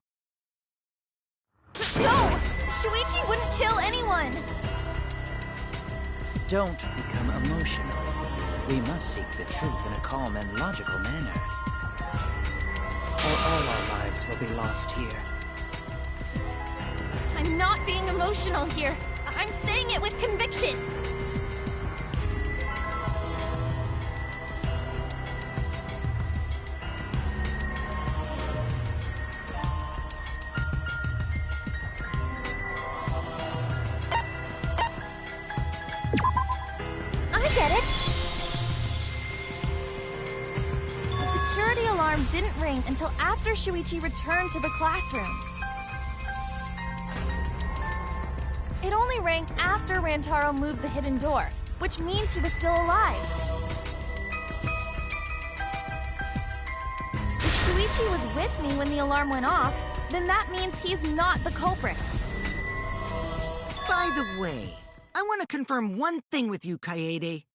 No! Shuichi wouldn't kill anyone! Don't become emotional. We must seek the truth in a calm and logical manner. Or all our lives will be lost here. I'm not being emotional here. I'm saying it with conviction. Didn't ring until after Shuichi returned to the classroom. It only rang after Rantaro moved the hidden door, which means he was still alive. If Shuichi was with me when the alarm went off, then that means he's not the culprit. By the way, I want to confirm one thing with you, Kaede.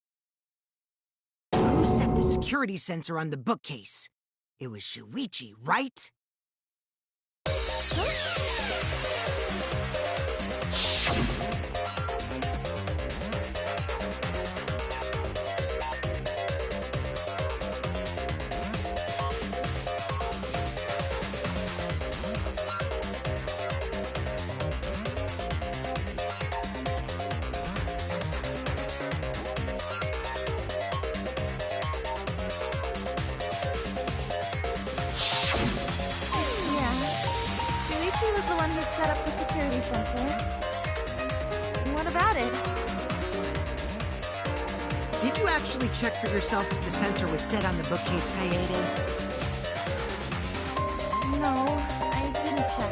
Who set the security sensor on the bookcase? It was Shuichi, right? She was the one who set up the security sensor. What about it? Did you actually check for yourself if the sensor was set on the bookcase, Kaede? No, I didn't check.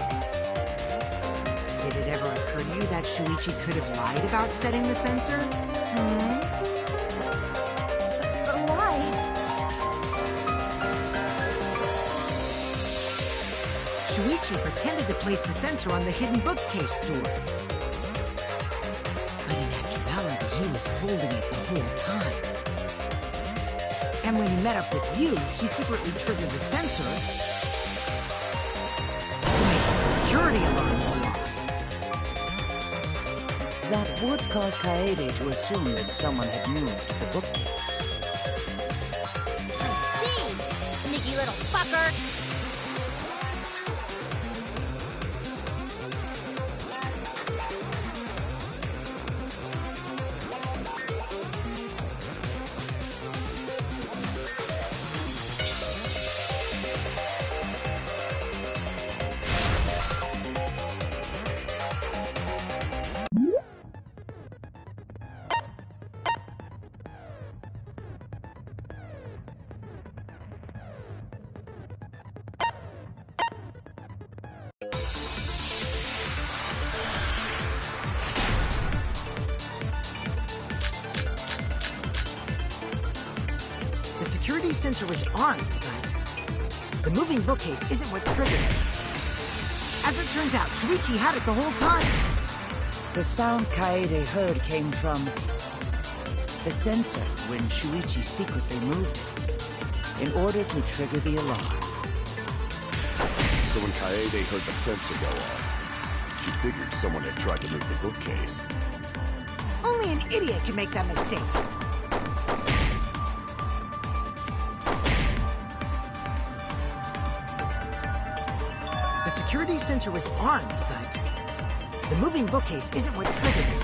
Did it ever occur to you that Shuichi could have lied about setting the sensor? But why? Shuichi pretended to place the sensor on the hidden bookcase door. But in actuality, he was holding it the whole time. And when he met up with you, he secretly triggered the sensor to make the security alarm go off. That would cause Kaede to assume that someone had moved the bookcase. I see, sneaky little fucker! sensor was armed, but the moving bookcase isn't what triggered it. As it turns out, Shuichi had it the whole time. The sound Kaede heard came from the sensor when Shuichi secretly moved it in order to trigger the alarm. So when Kaede heard the sensor go off, she figured someone had tried to move the bookcase. Only an idiot can make that mistake. The security sensor was armed, but the moving bookcase isn't what triggered it.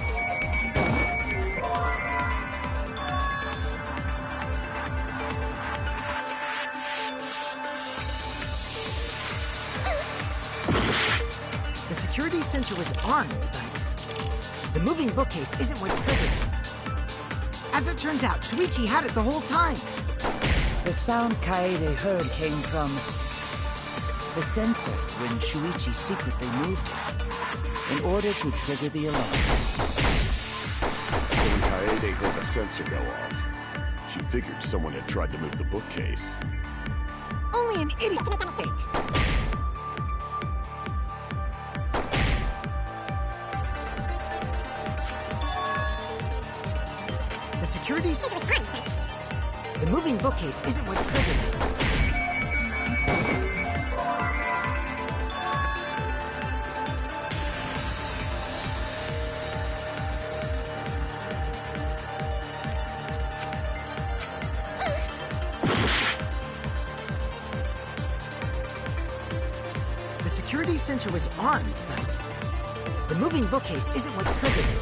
The security sensor was armed, but the moving bookcase isn't what triggered it. As it turns out, Shuichi had it the whole time. The sound Kaede heard came from the sensor when Shuichi secretly moved it in order to trigger the alarm. So when Kaede heard the sensor go off, she figured someone had tried to move the bookcase. Only an idiot can make that mistake. The security sensor was armed, but the moving bookcase isn't what triggered it. The security sensor was armed, but the moving bookcase isn't what triggered it.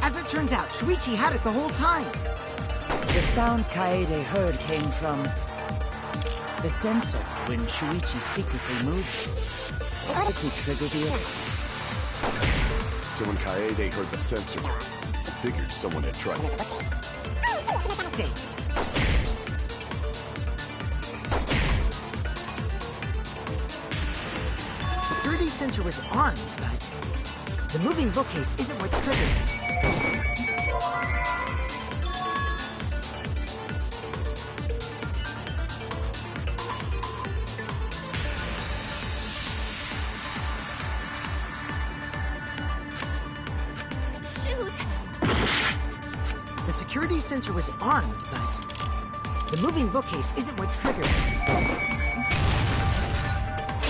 As it turns out, Shuichi had it the whole time. The sound Kaede heard came from the sensor when Shuichi secretly moved it in order to trigger the alarm. So when Kaede heard the sensor, she figured someone had tried to move the bookcase. The security sensor was armed, but the moving bookcase isn't what triggered it. The security sensor was armed, but the moving bookcase isn't what triggered it.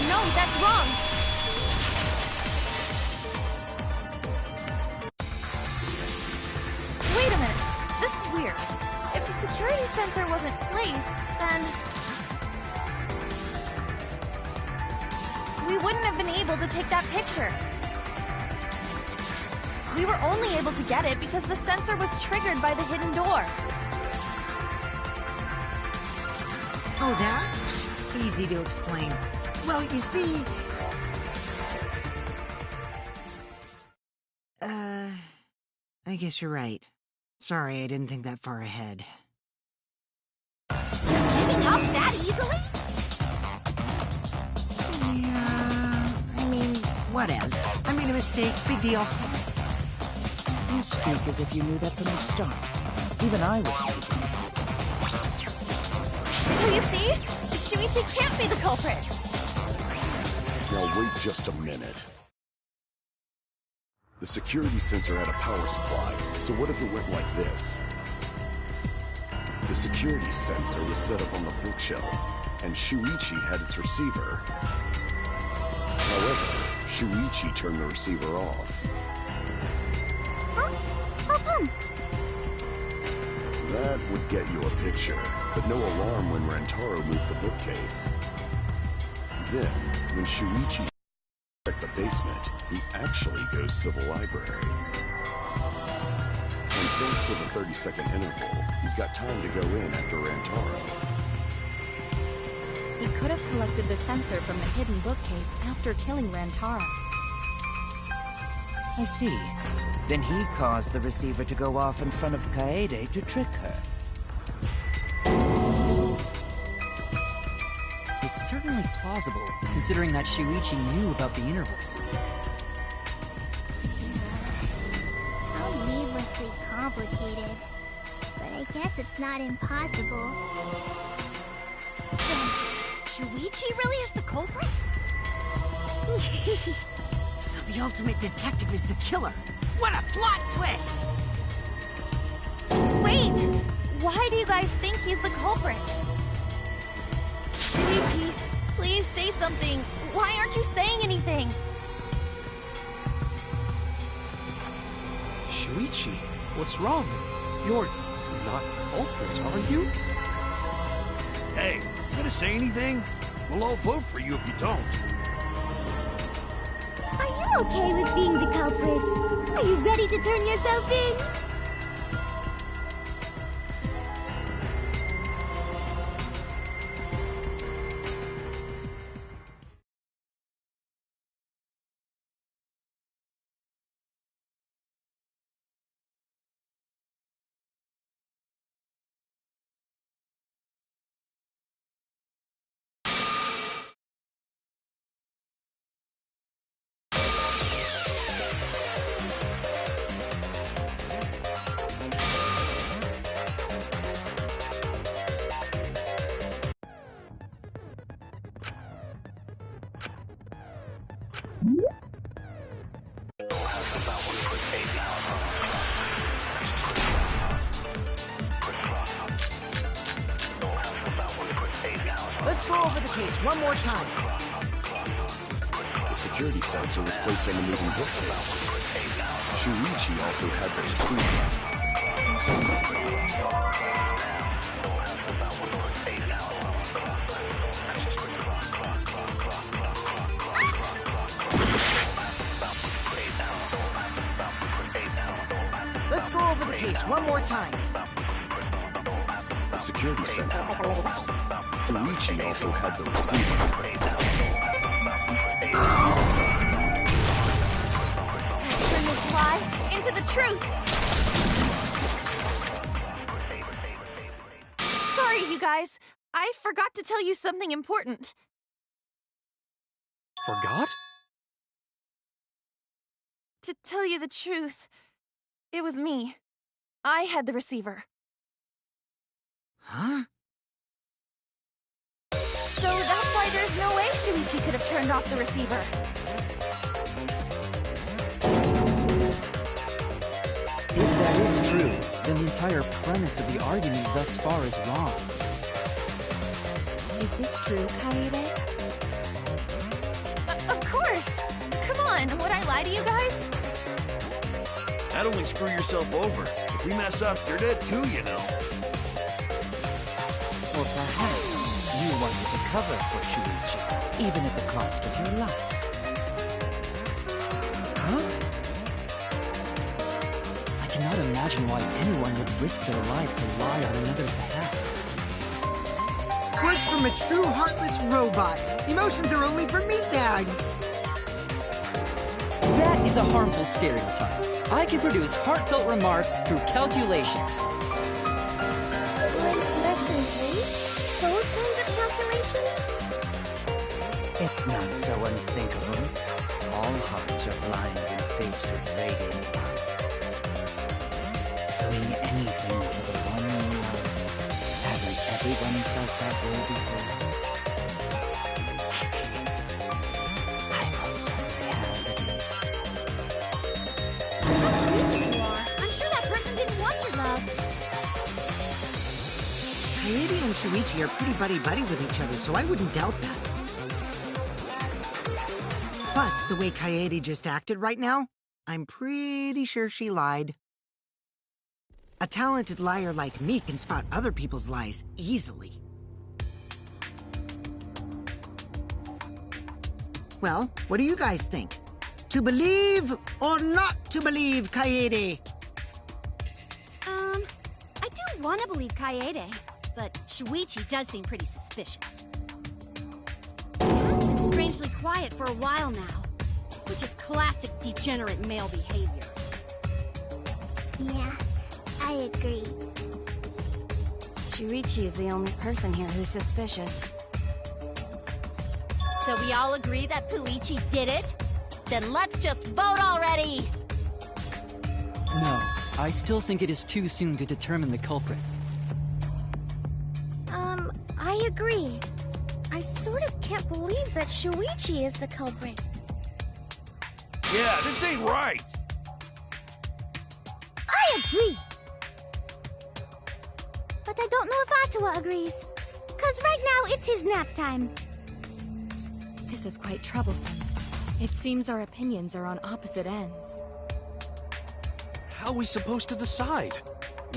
No, that's wrong! Wait a minute. This is weird. If the security sensor wasn't placed, then we wouldn't have been able to take that picture. We were only able to get it because the sensor was triggered by the hidden door. Oh, that? Easy to explain. Well, you see... I guess you're right. Sorry, I didn't think that far ahead. Giving up that easily? Yeah, I mean, whatevs. I made a mistake, big deal. You speak as if you knew that from the start. Even I was speaking. So you see? Shuichi can't be the culprit! Now wait just a minute. The security sensor had a power supply, so what if it went like this? The security sensor was set up on the bookshelf, and Shuichi had its receiver. However, Shuichi turned the receiver off. Huh? How come? That would get you a picture, but no alarm when Rantaro moved the bookcase. Then, when Shuichi checked the basement, he actually goes to the library. And thanks to the 30-second interval, he's got time to go in after Rantaro. He could have collected the sensor from the hidden bookcase after killing Rantaro. I see. Then he caused the receiver to go off in front of Kaede to trick her. It's certainly plausible, considering that Shuichi knew about the intervals. How needlessly complicated. But but I guess it's not impossible. Then, Shuichi really is the culprit? So the ultimate detective is the killer. What a plot twist! Wait! Why do you guys think he's the culprit? Shuichi, please say something. Why aren't you saying anything? Shuichi, what's wrong? You're not the culprit, are you? Hey, you gonna say anything? We'll all vote for you if you don't. Are you okay with being the culprit? Are you ready to turn yourself in? Let's go over the case one more time. The security sensor was placed on the moving bookcase. Shuichi also had the receiver. Let's go over the case one more time. The security sensor. Shuichi also had the receiver. Turn this lie into the truth. Sorry, you guys. I forgot to tell you something important. Forgot? To tell you the truth, it was me. I had the receiver. Huh? So that's why there's no way Shuichi could have turned off the receiver. If that is true, then the entire premise of the argument thus far is wrong. Is this true, Kaede? Of course! Come on, would I lie to you guys? That'd only screw yourself over. If we mess up, you're dead too, you know. Or perhaps you wanted to cover for Shuichi, even at the cost of your life. Huh? I cannot imagine why anyone would risk their life to lie on another's behalf. Words from a true heartless robot. Emotions are only for meatbags. That is a harmful stereotype. I can produce heartfelt remarks through calculations. Like less than 3? Those kinds of calculations? It's not so unthinkable. All hearts are blind when faced with radiant love. Doing anything for the one you love. Hasn't everyone felt that way before? I most certainly have, at least. How creepy you are. I'm sure that person didn't want your love. Kaede and Shuichi are pretty buddy-buddy with each other, so I wouldn't doubt that. Plus, the way Kaede just acted right now, I'm pretty sure she lied. A talented liar like me can spot other people's lies easily. Well, what do you guys think? To believe or not to believe, Kaede? I do want to believe Kaede, but Shuichi does seem pretty suspicious. He's been strangely quiet for a while now, which is classic degenerate male behavior. Yeah, I agree. Shuichi is the only person here who's suspicious. So we all agree that Puichi did it? Then let's just vote already! No, I still think it is too soon to determine the culprit. I agree. I sort of can't believe that Shuichi is the culprit. Yeah, this ain't right. I agree! But I don't know if Atua agrees. 'Cause right now it's his nap time. This is quite troublesome. It seems our opinions are on opposite ends. How are we supposed to decide?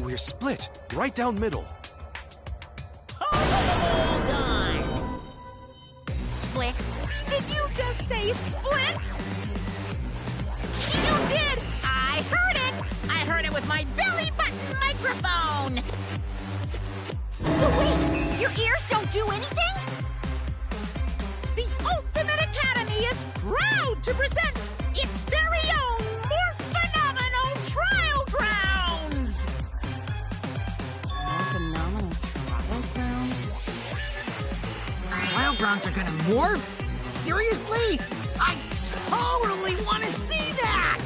We're split, right down middle. Hold on! Split? Did you just say split? You did! I heard it! I heard it with my belly button microphone! So wait, your ears don't do anything? The Ultimate Academy is proud to present its very own more phenomenal trial grounds! More phenomenal trial grounds? Trial grounds are gonna morph? Seriously? I totally want to see that!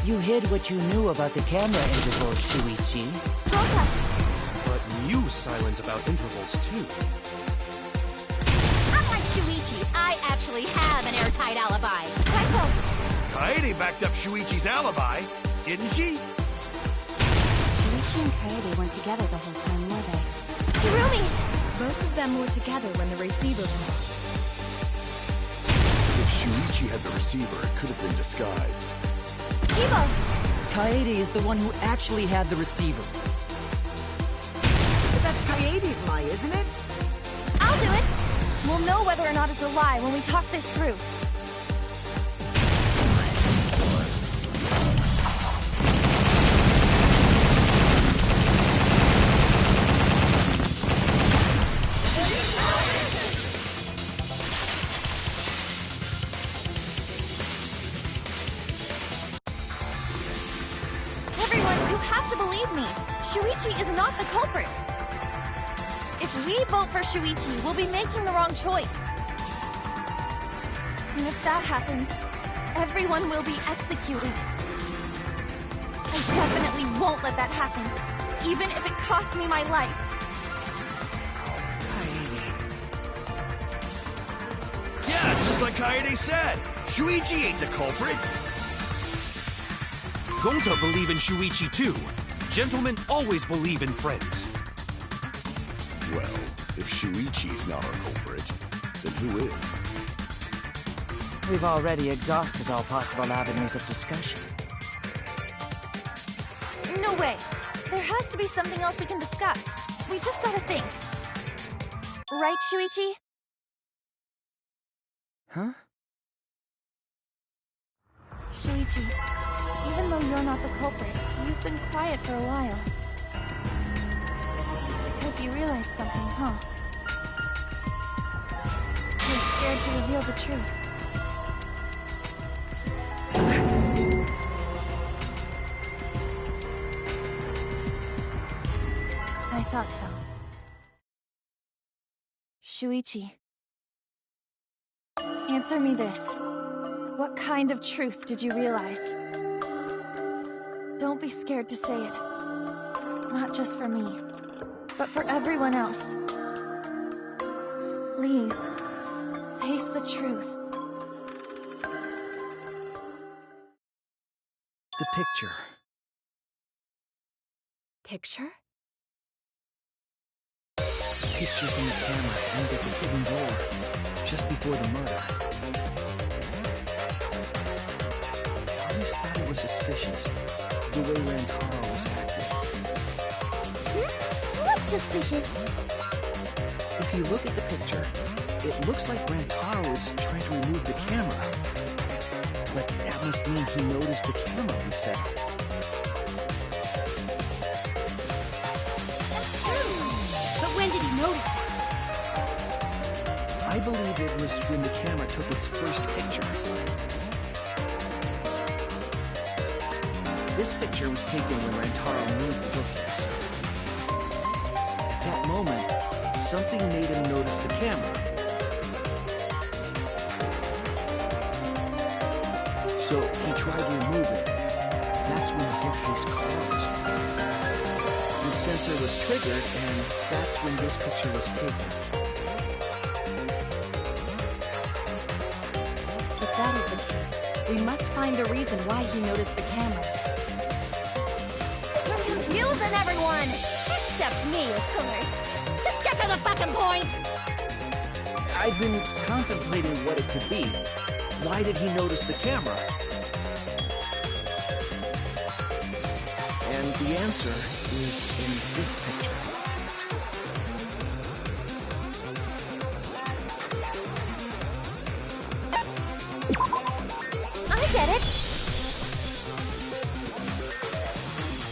You hid what you knew about the camera intervals, Shuichi. But you silent about intervals, too. Unlike Shuichi, I actually have an airtight alibi. Kaito! Kaede backed up Shuichi's alibi, didn't she? Shuichi and Kaede weren't together the whole time, were they? Hirumi! Both of them were together when the receiver broke. If Shuichi had the receiver, it could have been disguised. Kibo! Kaede is the one who actually had the receiver. But that's Kaede's lie, isn't it? I'll do it! We'll know whether or not it's a lie when we talk this through. Everyone, you have to believe me. Shuichi is not the culprit. If we vote for Shuichi, we'll be making the wrong choice. And if that happens, everyone will be executed. I definitely won't let that happen, even if it costs me my life. Yeah, it's just like Kaede said. Shuichi ain't the culprit. Gonta believe in Shuichi, too. Gentlemen always believe in friends. Well, if Shuichi's not our culprit, then who is? We've already exhausted all possible avenues of discussion. No way. There has to be something else we can discuss. We just gotta think. Right, Shuichi? Huh? Shuichi, even though you're not the culprit, you've been quiet for a while. It's because you realized something, huh? You're scared to reveal the truth. I thought so. Shuichi. Answer me this. What kind of truth did you realize? Don't be scared to say it. Not just for me, but for everyone else. Please, face the truth. The picture. Picture? Picture from the camera aimed at the hidden door, just before the murder. I always thought it was suspicious, the way Rantaro was acting. What's suspicious? If you look at the picture, it looks like Rantaro is trying to remove the camera. But that must mean he noticed the camera we set up. But when did he notice that? I believe it was when the camera took its first picture. This picture was taken when Rantaro moved the bookcase. At that moment, something made him notice the camera. So he tried to remove it. That's when the bookcase closed. The sensor was triggered, and that's when this picture was taken. If that is the case, we must find the reason why he noticed the camera. You're confusing everyone! Except me, of course. Just get to the fucking point! I've been contemplating what it could be. Why did he notice the camera? And the answer is in this picture. I get it!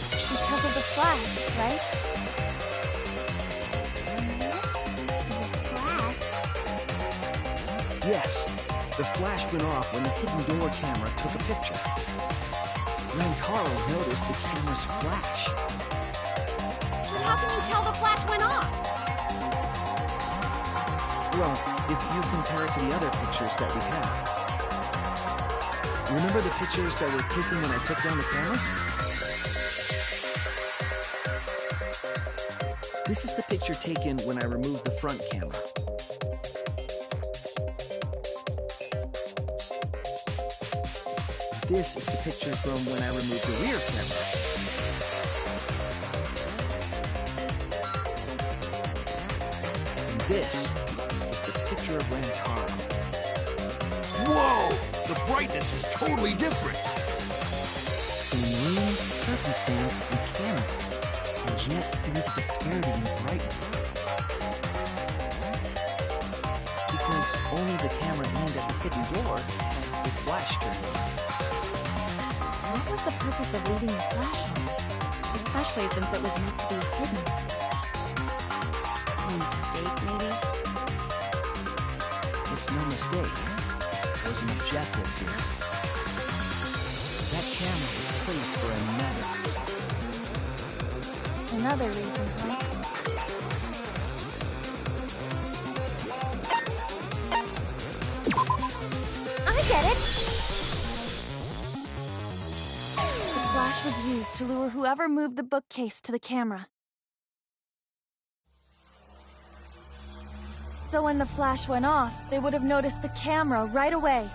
Because of the flash, right? Yes, the flash went off when the hidden door camera took a picture. Rantaro noticed the camera's flash. But how can you tell the flash went off? Well, if you compare it to the other pictures that we have. Remember the pictures that were taken when I took down the cameras? This is the picture taken when I removed the front camera. This is the picture from when I removed the rear camera. And this is the picture of Rantaro. Whoa! The brightness is totally different! Same room, circumstance, and camera. And yet, there is a disparity in brightness. Because only the camera aimed at the hidden door had the flash turned on. What was the purpose of leaving the flash on? Especially since it was meant to be hidden. A mistake, maybe? It's no mistake. There's an objective here. That camera was placed for another reason. Another reason, huh? I get it! The flash was used to lure whoever moved the bookcase to the camera. So when the flash went off, they would have noticed the camera right away.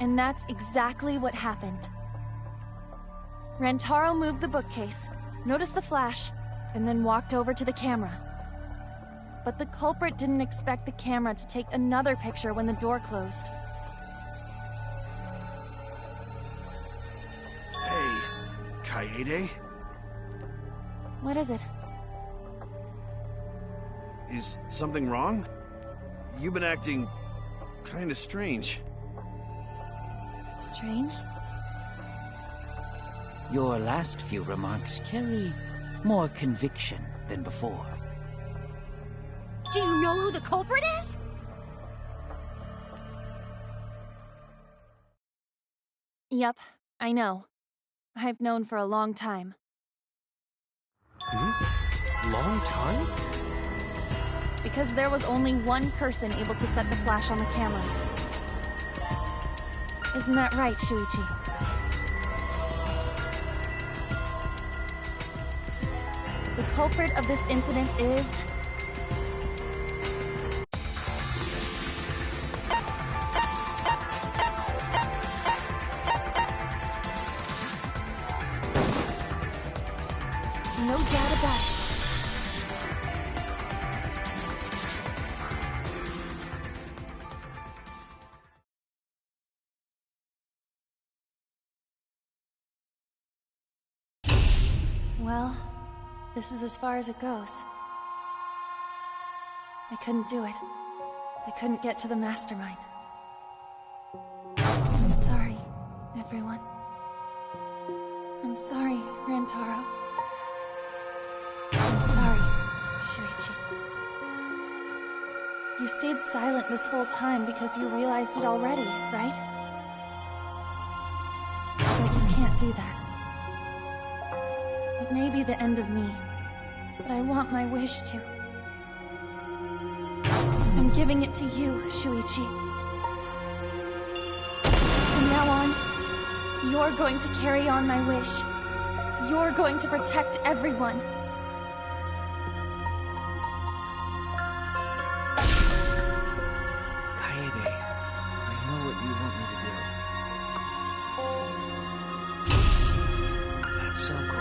And that's exactly what happened. Rantaro moved the bookcase, noticed the flash, and then walked over to the camera. But the culprit didn't expect the camera to take another picture when the door closed. Hey, Kaede? What is it? Is something wrong? You've been acting kinda strange. Strange? Your last few remarks carry more conviction than before. Do you know who the culprit is? Yep, I know. I've known for a long time. Long time? Because there was only one person able to set the flash on the camera. Isn't that right, Shuichi? culprit of this incident is... No doubt about it. Well, this is as far as it goes. I couldn't do it. I couldn't get to the mastermind. I'm sorry, everyone. I'm sorry, Rantaro. I'm sorry, Shuichi. You stayed silent this whole time because you realized it already, right? But you can't do that. It may be the end of me, but I want my wish to. I'm giving it to you, Shuichi. From now on, you're going to carry on my wish. You're going to protect everyone. Kaede, I know what you want me to do. That's so cool.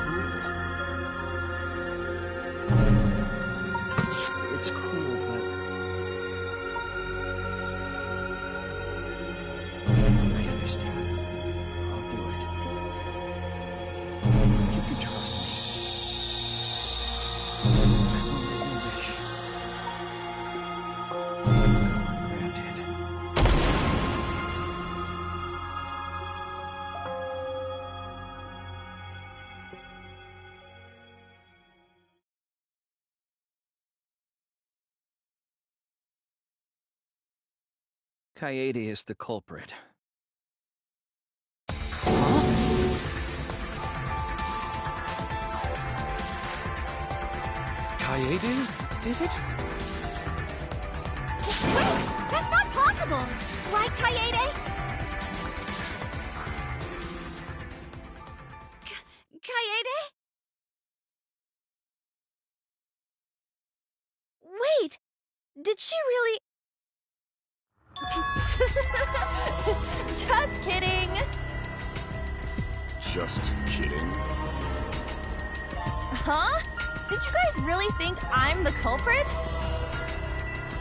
It's cool, but... I understand. I'll do it. You can trust me. I will let you wish. Granted. Kaede is the culprit. Kaede did it? Wait! That's not possible! Right, Kaede? Kaede? Wait! Did she really... Just kidding! Just kidding. Huh? Did you guys really think I'm the culprit?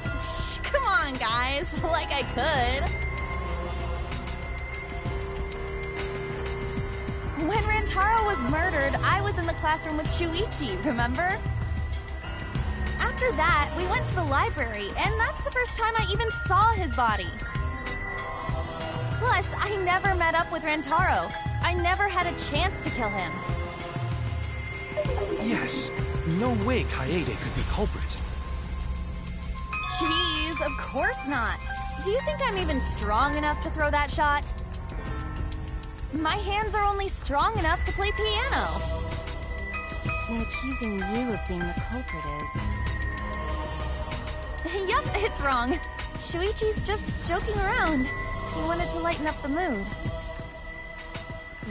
Psh, come on, guys. Like I could. When Rantaro was murdered, I was in the classroom with Shuichi, remember? After that, we went to the library, and that's the first time I even saw his body. Plus, I never met up with Rantaro. I never had a chance to kill him. Yes. No way Kaede could be culprit. Jeez, of course not. Do you think I'm even strong enough to throw that shot? My hands are only strong enough to play piano. Then accusing you of being the culprit is... Yup, it's wrong. Shuichi's just joking around. He wanted to lighten up the mood.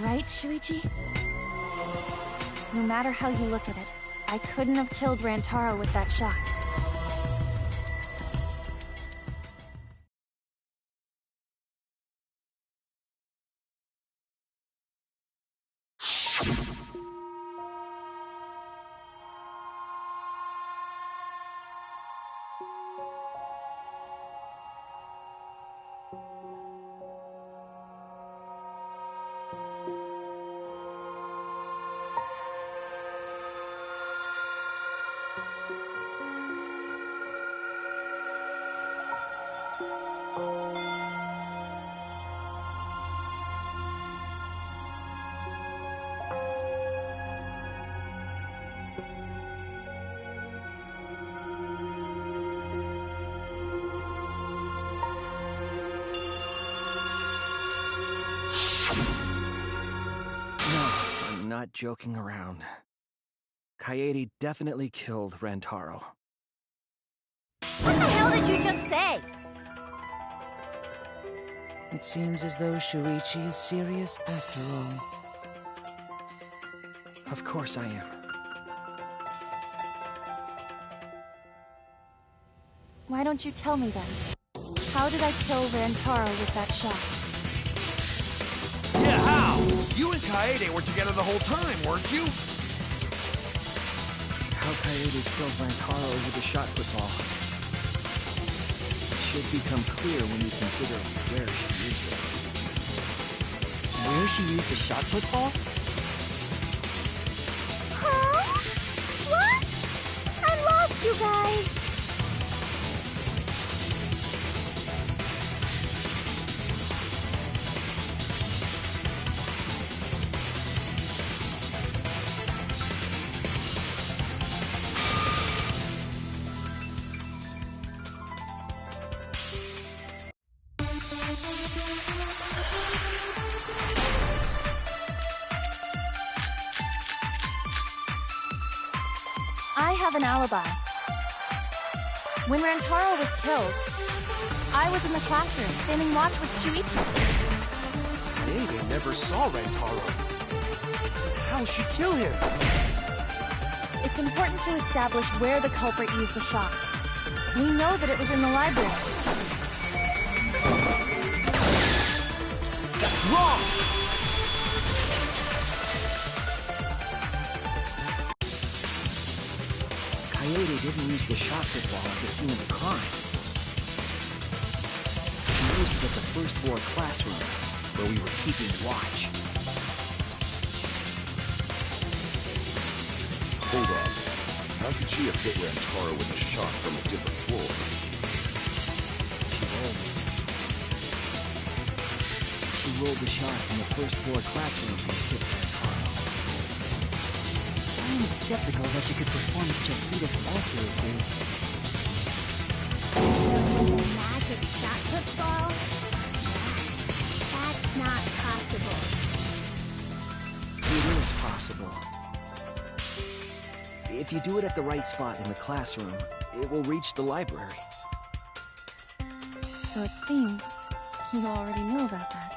Right, Shuichi? No matter how you look at it, I couldn't have killed Rantaro with that shot. Not joking around. Kaede definitely killed Rantaro. What the hell did you just say? It seems as though Shuichi is serious after all. Of course I am. Why don't you tell me then? How did I kill Rantaro with that shot? Yeah, how? You and Kaede were together the whole time, weren't you? How Kaede killed Rantaro with the shot put ball should become clear when you consider where she used it. Where she used the shot put ball? Huh? What? I'm lost, you guys. I have an alibi. When Rantaro was killed, I was in the classroom, standing watch with Shuichi. Kaede never saw Rantaro. How'd she kill him? It's important to establish where the culprit used the shot. We know that it was in the library. That's wrong! Kaede didn't use the shot put ball at the scene of the crime. She used it at the first floor classroom, where we were keeping watch. Hold on. How could she have hit Rantaro with a shot from a different floor? She rolled the shot from the first floor classroom and hit Rantaro. I am skeptical that she could perform such a feat of accuracy. So it was a magic shot put ball? That's not possible. It is possible. If you do it at the right spot in the classroom, it will reach the library. So it seems you already knew about that.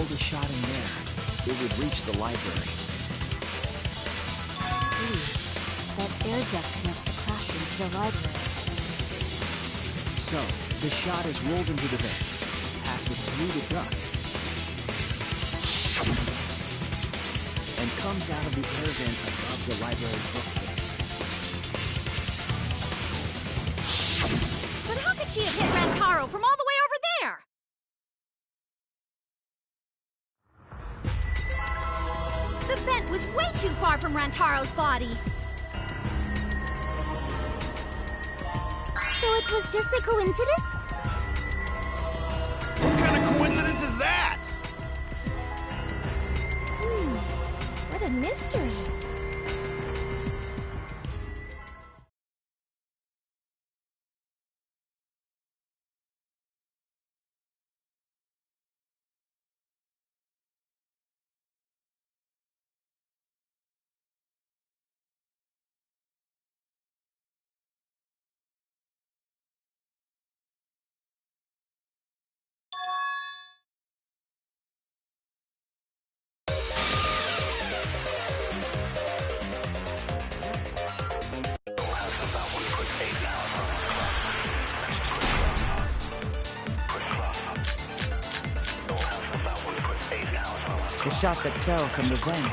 The shot in there, it would reach the library. I see. That air duct connects the classroom to the library. So, the shot is rolled into the vent, passes through the duct, and comes out of the air vent above the library bookcase. But how could she have hit Rantaro from all the way over there? The vent was way too far from Rantaro's body. So it was just a coincidence? What kind of coincidence is that? What a mystery. The shot that fell from the vent.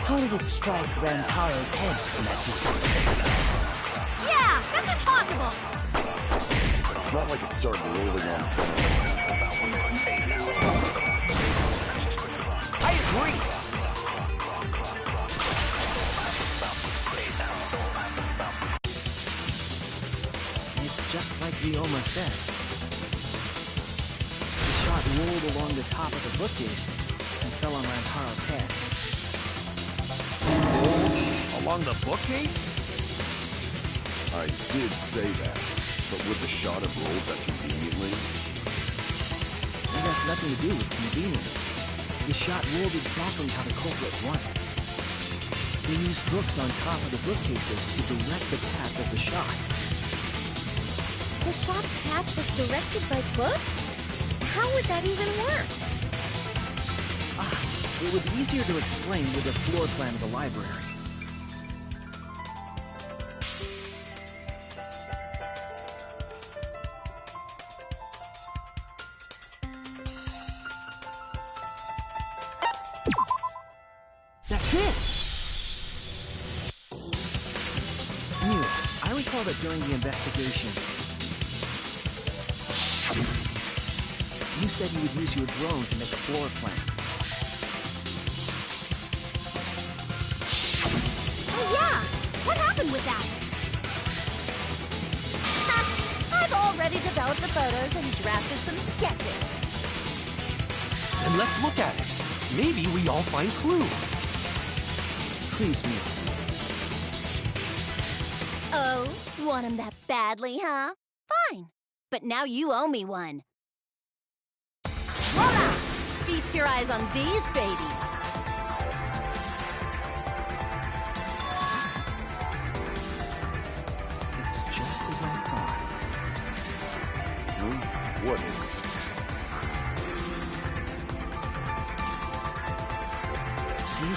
How did it strike Rantaro's head from that distance? Yeah, that's impossible! It's not like it started rolling on its own. I agree. It's just like Ryoma said. The shot rolled along the top of the bookcase and fell on Rantaro's head. Rolled along the bookcase? I did say that, but would the shot have rolled that conveniently? It has nothing to do with convenience. The shot rolled exactly how the culprit wanted. They used books on top of the bookcases to direct the path of the shot. The shot's path was directed by books? How would that even work? It would be easier to explain with the floor plan of the library. That's it! Mew, I recall that during the investigation, you said you would use your drone to make a floor plan. Oh yeah! What happened with that? I've already developed the photos and drafted some sketches. Then let's look at it. Maybe we all find clue. Please, Mew. Oh, want him that badly, huh? Fine. But now you owe me one. Voila! Feast your eyes on these babies. It's just as I thought. What is? See?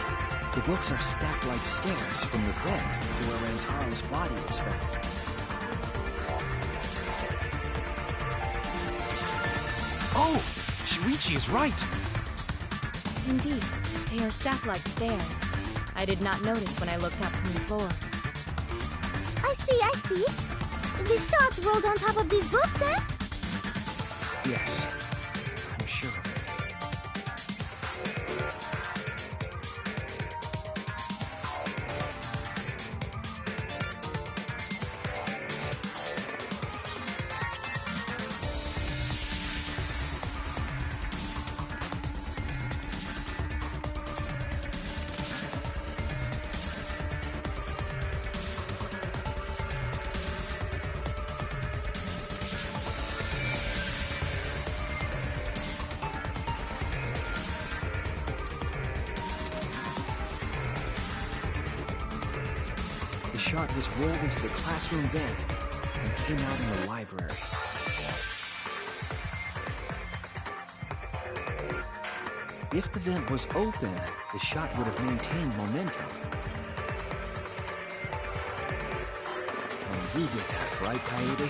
The books are stacked like stairs from the bed to where Rantaro's body was found. Oh! Shuichi is right! Indeed, they are stacked like stairs. I did not notice when I looked up from the floor. I see. The shots rolled on top of these books, eh? Yes, I'm sure of it. The shot was rolled into the classroom vent and came out in the library. If the vent was open, the shot would have maintained momentum. And you did that, right, Kaede?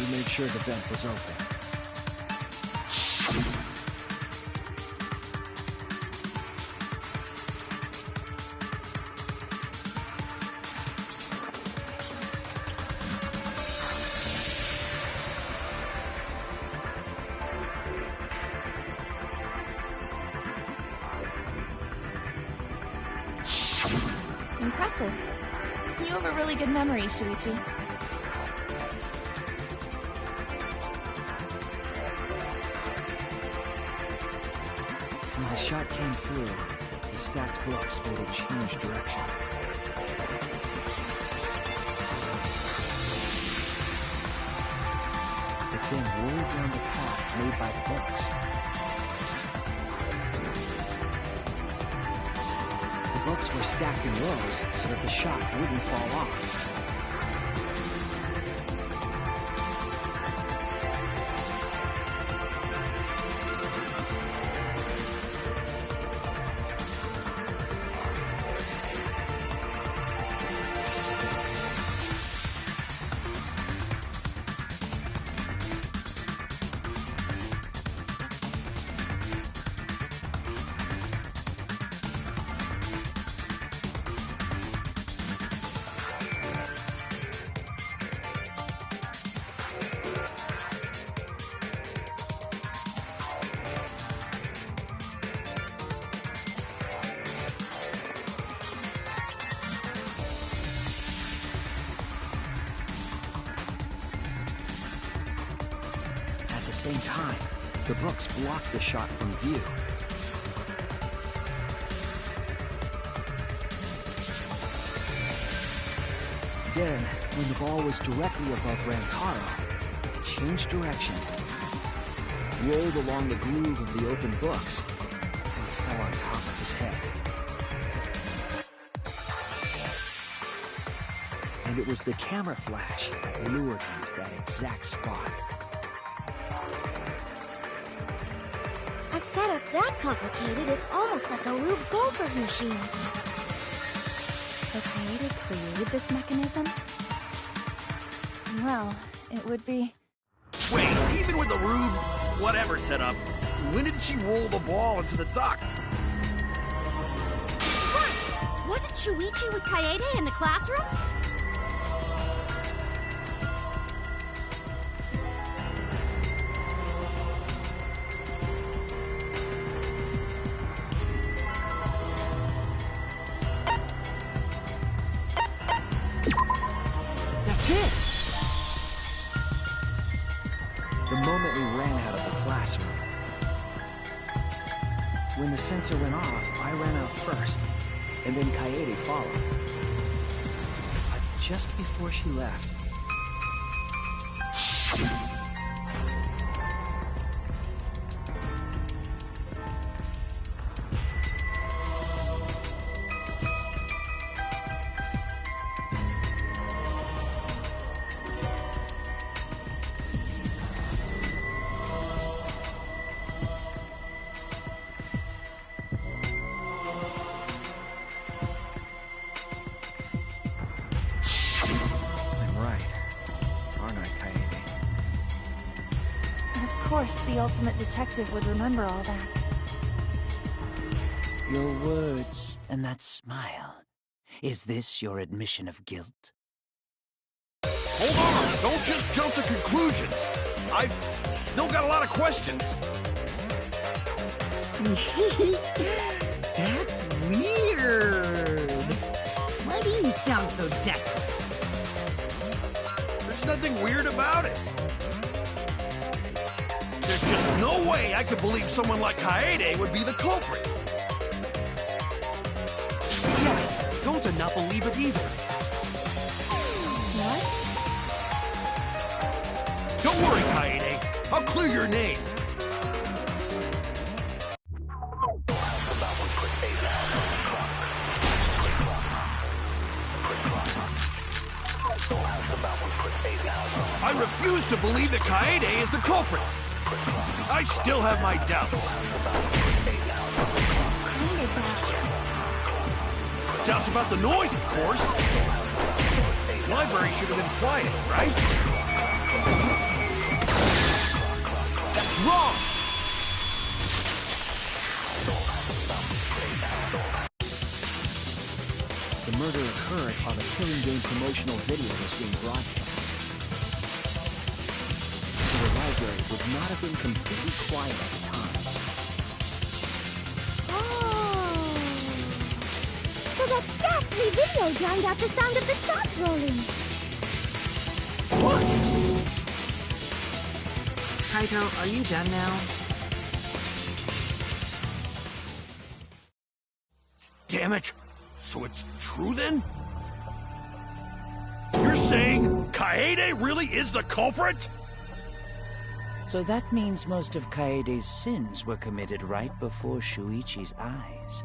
You made sure the vent was open. Impressive. You have a really good memory, Shuichi. When the shot came through, the stacked books made a change direction. It then rolled down the path made by the books. The books were stacked in rows so that the shot wouldn't fall off. same time, the books blocked the shot from view. Then, when the ball was directly above Rantaro, it changed direction, rolled along the groove of the open books, and fell on top of his head. And it was the camera flash that lured him to that exact spot. A setup that complicated is almost like a Rube Goldberg machine. So Kaede created this mechanism? Well, it would be... Wait, even with the Rube whatever setup, when did she roll the ball into the duct? That's right! Wasn't Shuichi with Kaede in the classroom? That's it! The moment we ran out of the classroom. When the sensor went off, I ran out first, and then Kaede followed. But just before she left... Of course, the ultimate detective would remember all that. Your words and that smile. Is this your admission of guilt? Hold on! Don't just jump to conclusions! I've still got a lot of questions. That's weird. Why do you sound so desperate? There's nothing weird about it. There's just no way I could believe someone like Kaede would be the culprit. Yeah, Gonta not believe it either. What? Don't worry, Kaede. I'll clear your name. I refuse to believe that Kaede is the culprit. I still have my doubts. Doubts about the noise, of course. The library should have been quiet, right? That's wrong! The murder occurred while the Killing Game promotional video was being broadcast. So the library would not have been completely quiet at the time. Oh. So that ghastly video drowned out the sound of the shot rolling. What? Kaito, are you done now? Damn it! So it's true then? You're saying Kaede really is the culprit? So that means most of Kaede's sins were committed right before Shuichi's eyes.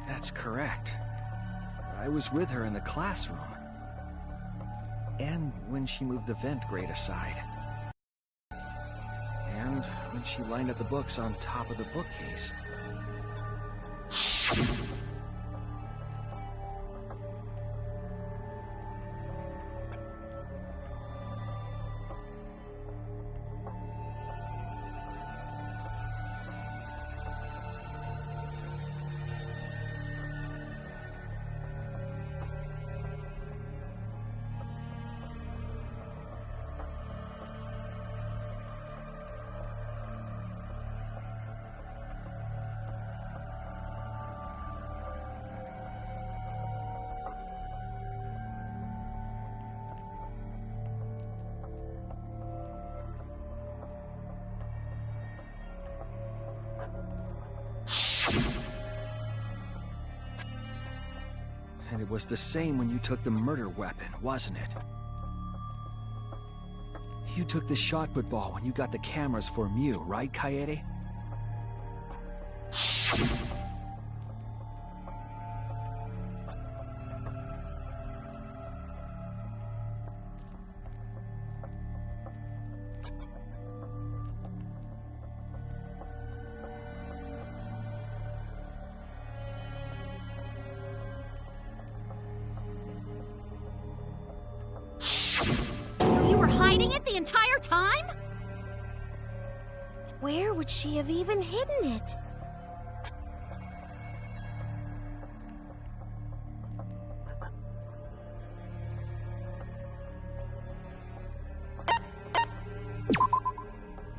That's correct. I was with her in the classroom. And when she moved the vent grate aside. And when she lined up the books on top of the bookcase. And it was the same when you took the murder weapon, wasn't it? You took the shot put ball when you got the cameras for Mew, right, Kaede? Hiding it the entire time? Where would she have even hidden it?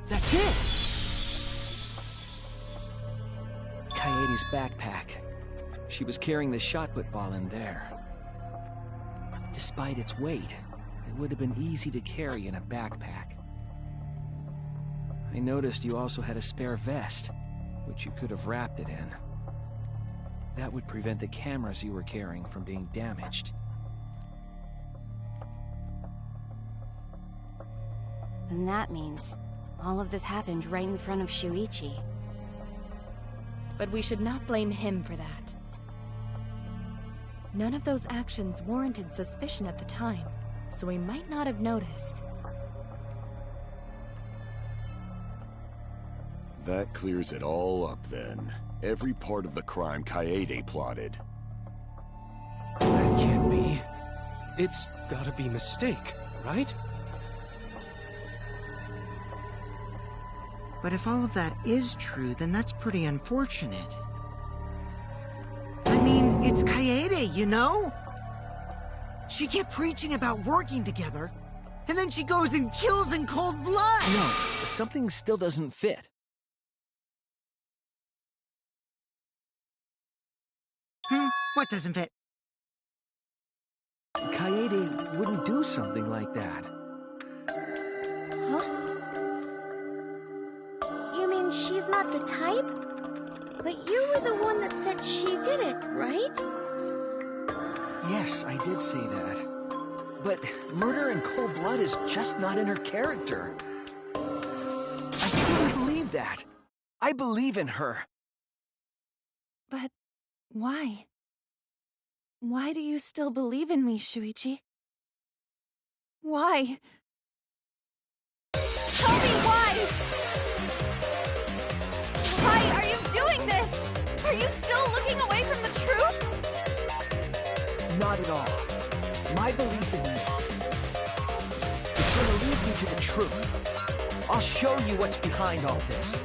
That's it! Kaede's backpack. She was carrying the shot put ball in there. Despite its weight, it would have been easy to carry in a backpack. I noticed you also had a spare vest, which you could have wrapped it in. That would prevent the cameras you were carrying from being damaged. Then that means all of this happened right in front of Shuichi. But we should not blame him for that. None of those actions warranted suspicion at the time, so we might not have noticed. That clears it all up then. Every part of the crime Kaede plotted. That can't be. It's gotta be a mistake, right? But if all of that is true, then that's pretty unfortunate. I mean, it's Kaede, you know? She kept preaching about working together, and then she goes and kills in cold blood! No, something still doesn't fit. What doesn't fit? Kaede wouldn't do something like that. Huh? You mean she's not the type? But you were the one that said she did it, right? Yes, I did say that. But murder in cold blood is just not in her character. I truly believe that. I believe in her. But why? Why do you still believe in me, Shuichi? Why? Tell me why! Why are you doing this? Are you still looking away from the truth? Not at all. My belief in you is going to lead you to the truth. I'll show you what's behind all this.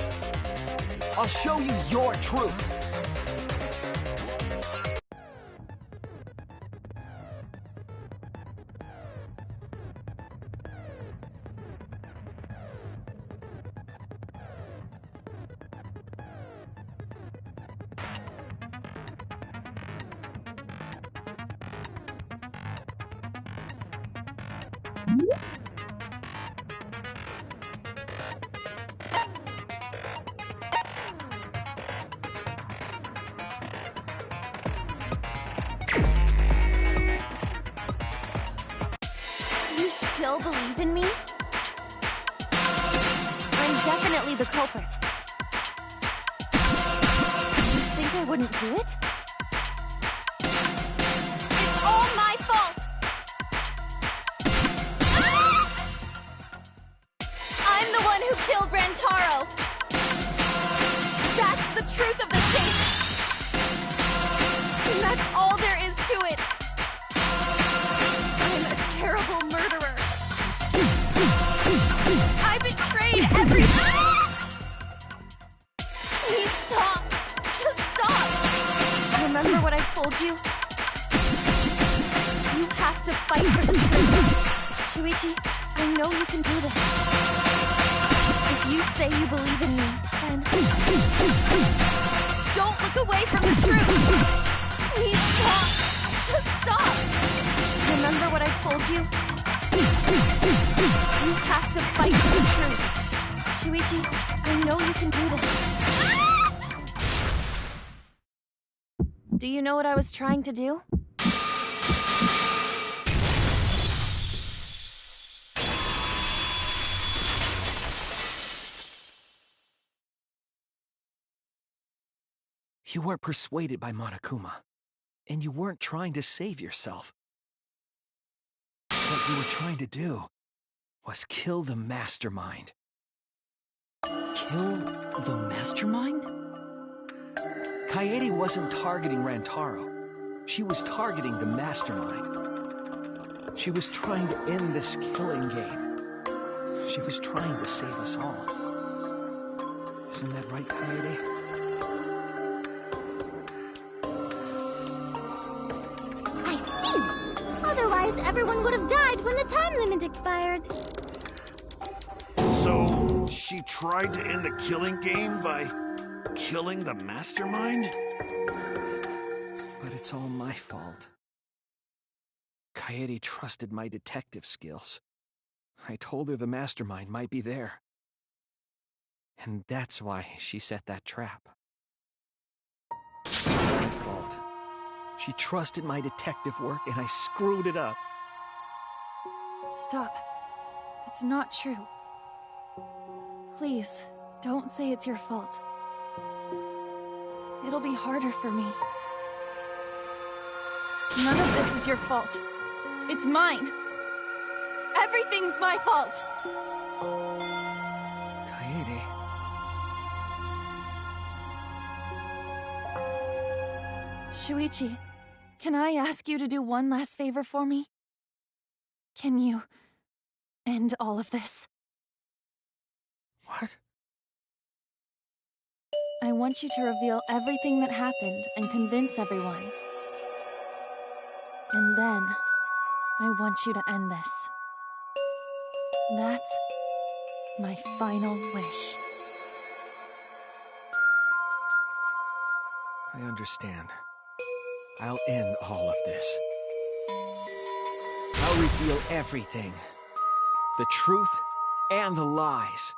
I'll show you your truth. You still believe in me? I'm definitely the culprit. You think I wouldn't do it? It's all my fault! I'm the one who killed Rantaro! That's the truth of the case! And that's all there is to it! I'm a terrible murderer! I betrayed everyone! Please stop! Just stop! Remember what I told you? You have to fight for the truth. Shuichi, I know you can do this. If you say you believe in me, then don't look away from the truth! Please stop! Just stop! Remember what I told you? You have to fight for the truth. Shuichi, I know you can do this. Do you know what I was trying to do? You weren't persuaded by Monokuma, and you weren't trying to save yourself. What you were trying to do was kill the mastermind. Kill the mastermind? Kaede wasn't targeting Rantaro. She was targeting the mastermind. She was trying to end this killing game. She was trying to save us all. Isn't that right, Kaede? I see! Otherwise, everyone would have died when the time limit expired. So, she tried to end the killing game by killing the mastermind? But it's all my fault. Kaede trusted my detective skills. I told her the mastermind might be there. And that's why she set that trap. It's my fault. She trusted my detective work and I screwed it up. Stop. It's not true. Please, don't say it's your fault. It'll be harder for me. None of this is your fault. It's mine. Everything's my fault. Kaede. Shuichi, can I ask you to do one last favor for me? Can you end all of this? What? I want you to reveal everything that happened and convince everyone. And then, I want you to end this. That's my final wish. I understand. I'll end all of this. I'll reveal everything. The truth and the lies.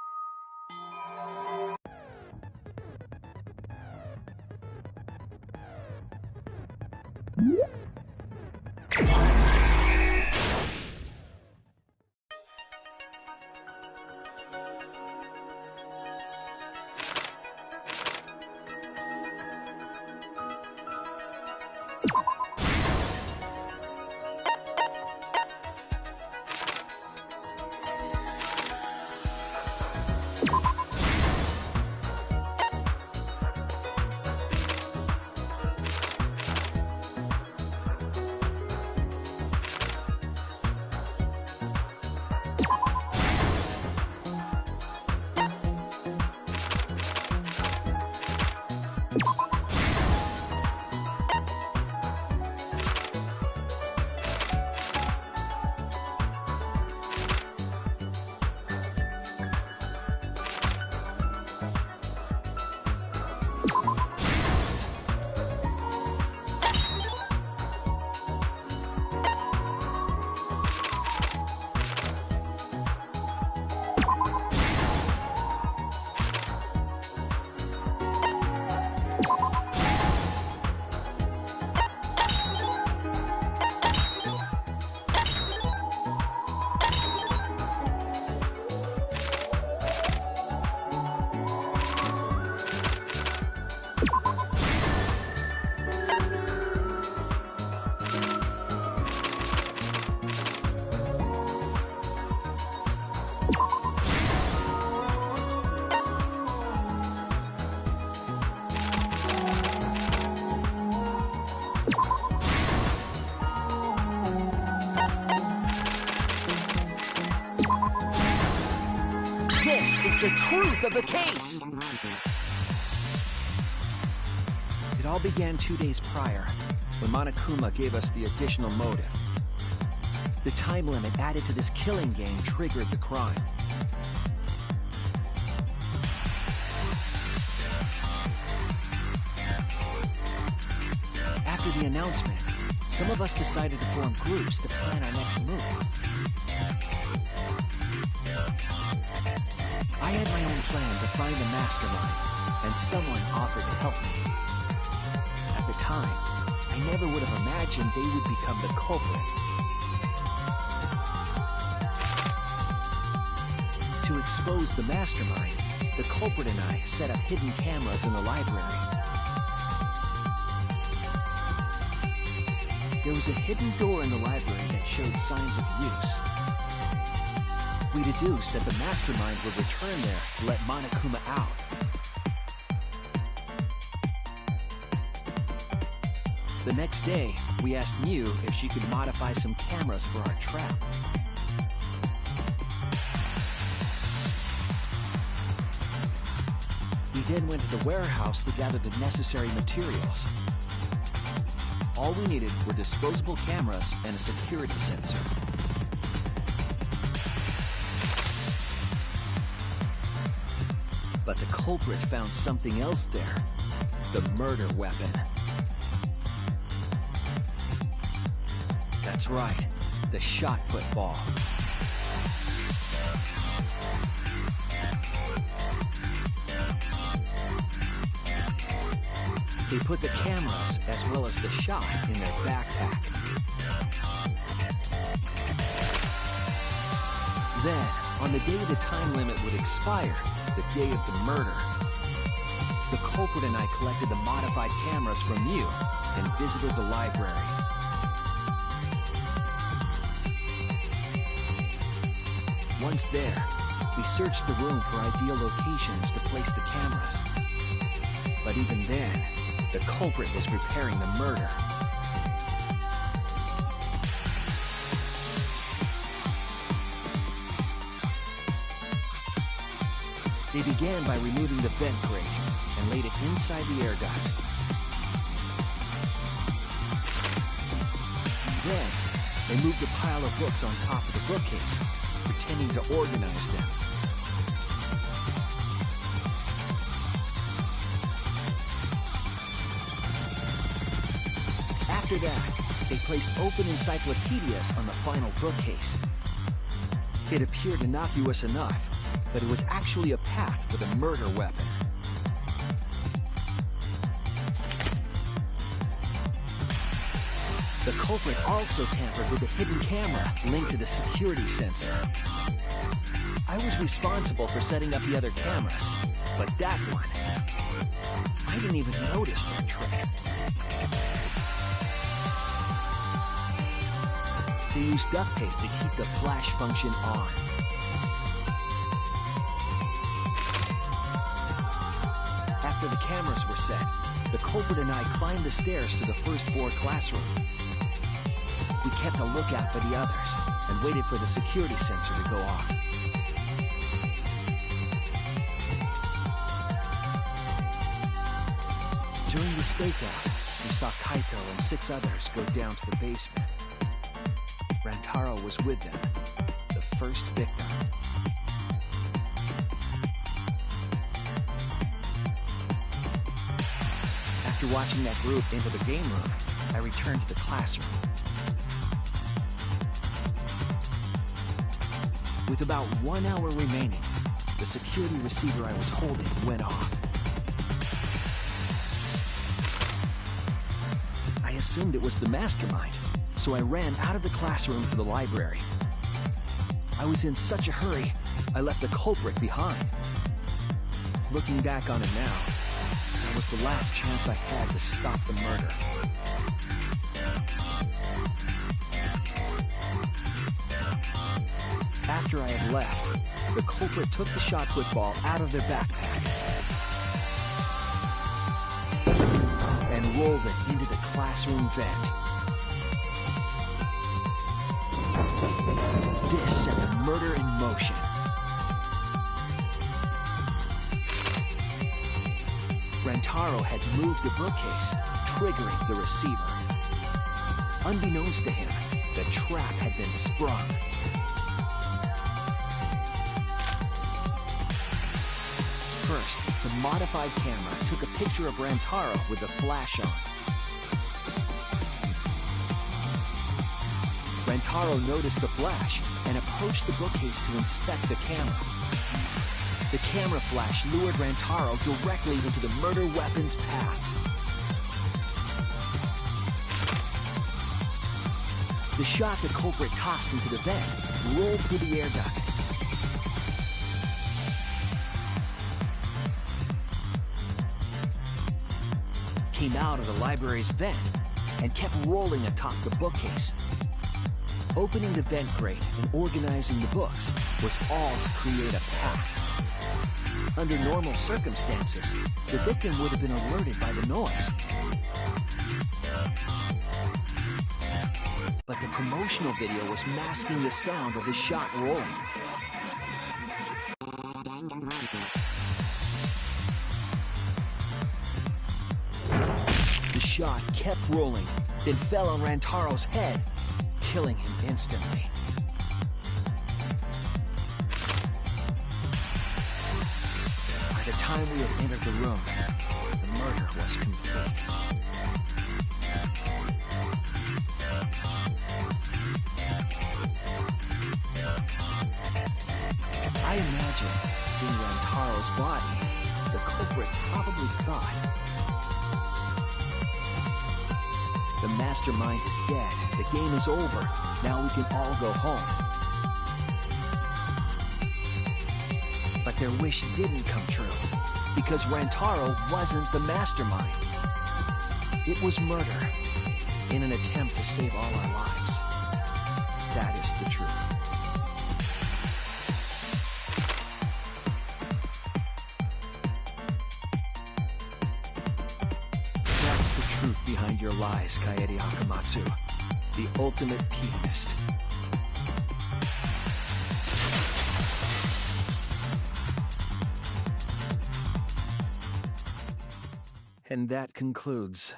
The truth of the case! It all began 2 days prior, when Monokuma gave us the additional motive. The time limit added to this killing game triggered the crime. After the announcement, some of us decided to form groups to plan our next move. I had my own plan to find the mastermind, and someone offered to help me. At the time, I never would have imagined they would become the culprit. To expose the mastermind, the culprit and I set up hidden cameras in the library. There was a hidden door in the library that showed signs of use. We deduced that the mastermind would return there to let Monokuma out. The next day, we asked Miu if she could modify some cameras for our trap. We then went to the warehouse to gather the necessary materials. All we needed were disposable cameras and a security sensor. But the culprit found something else there. The murder weapon. That's right, the shot-put ball. They put the cameras, as well as the shot, in their backpack. Then, on the day the time limit would expire, the day of the murder, the culprit and I collected the modified cameras from Miu and visited the library. Once there, we searched the room for ideal locations to place the cameras. But even then, the culprit was preparing the murder. They began by removing the vent grate and laid it inside the air duct. Then, they moved a pile of books on top of the bookcase, pretending to organize them. After that, they placed open encyclopedias on the final bookcase. It appeared innocuous enough, but it was actually a path for the murder weapon. The culprit also tampered with the hidden camera linked to the security sensor. I was responsible for setting up the other cameras, but that one, I didn't even notice their trick. They used duct tape to keep the flash function on. After the cameras were set, the culprit and I climbed the stairs to the first floor classroom. We kept a lookout for the others and waited for the security sensor to go off. During the stakeout, we saw Kaito and 6 others go down to the basement. Rantaro was with them, the first victim. After watching that group into the game room, I returned to the classroom. With about 1 hour remaining, the security receiver I was holding went off. I assumed it was the mastermind, so I ran out of the classroom to the library. I was in such a hurry, I left the culprit behind. Looking back on it now, that was the last chance I had to stop the murder. After I had left, the culprit took the shot-put ball out of their backpack and rolled it into the classroom vent. This set the murder in motion. Rantaro had moved the bookcase, triggering the receiver. Unbeknownst to him, the trap had been sprung. First, the modified camera took a picture of Rantaro with the flash on. Rantaro noticed the flash and approached the bookcase to inspect the camera. The camera flash lured Rantaro directly into the murder weapon's path. The shot the culprit tossed into the vent rolled through the air duct. Came out of the library's vent and kept rolling atop the bookcase. Opening the vent grate and organizing the books was all to create a path. Under normal circumstances, the victim would have been alerted by the noise. But the promotional video was masking the sound of the shot rolling. The shot kept rolling, then fell on Rantaro's head, killing him instantly. By the time we had entered the room, the murder was complete. I imagine, seeing Rantaro's body, the culprit probably thought, the mastermind is dead, the game is over, now we can all go home. But their wish didn't come true, because Rantaro wasn't the mastermind. It was murder, in an attempt to save all our lives. That is the truth. That's the truth behind your lies, Kaede Akamatsu. The ultimate pianist. And that concludes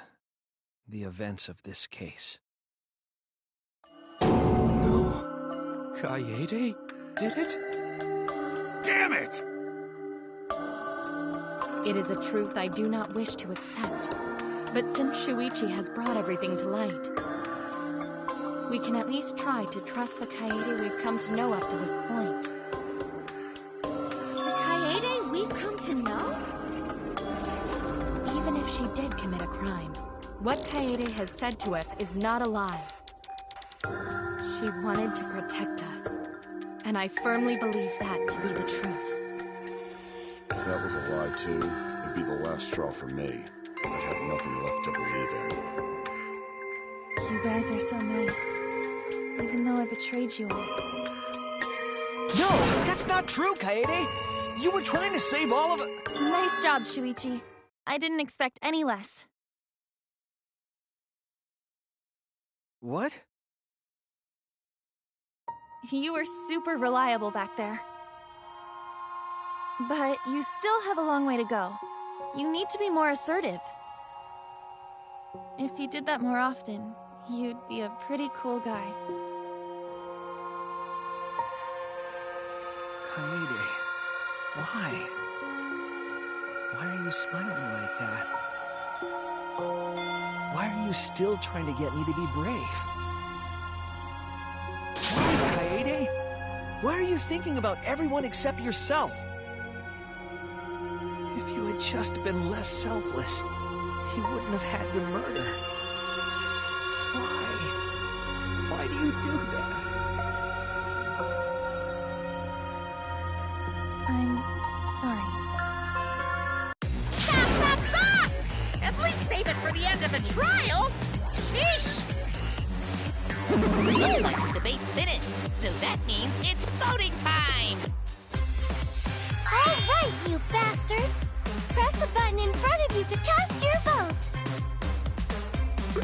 the events of this case. No. Kaede did it? Damn it! It is a truth I do not wish to accept. But since Shuichi has brought everything to light, we can at least try to trust the Kaede we've come to know up to this point. The Kaede we've come to know? Even if she did commit a crime, what Kaede has said to us is not a lie. She wanted to protect us, and I firmly believe that to be the truth. If that was a lie too, it'd be the last straw for me. I'd have nothing left to believe in. You guys are so nice, even though I betrayed you all. No, that's not true, Kaede! You were trying to save all of it. Nice job, Shuichi. I didn't expect any less. What? You were super reliable back there. But you still have a long way to go. You need to be more assertive. If you did that more often, you'd be a pretty cool guy. Kaede, why? Why are you smiling like that? Why are you still trying to get me to be brave? Why, Kaede? Why are you thinking about everyone except yourself? If you had just been less selfless, you wouldn't have had to murder. Why? Why do you do that? I'm sorry. Stop! At least save it for the end of the trial! Sheesh! Looks like the debate's finished, so that means it's voting time! All right, you bastards! Press the button in front of you to cast your vote!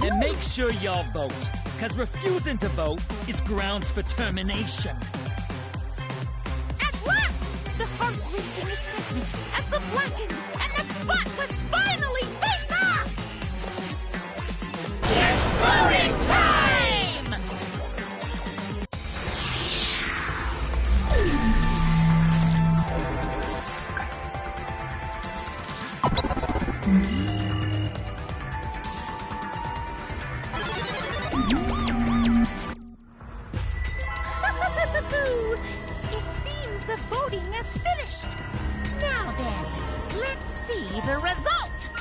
And make sure y'all vote, because refusing to vote is grounds for termination. At last! The heart-racing excitement as the blackened and the spotless finally face off! It's voting time! It seems the voting has finished. Now then, let's see the result.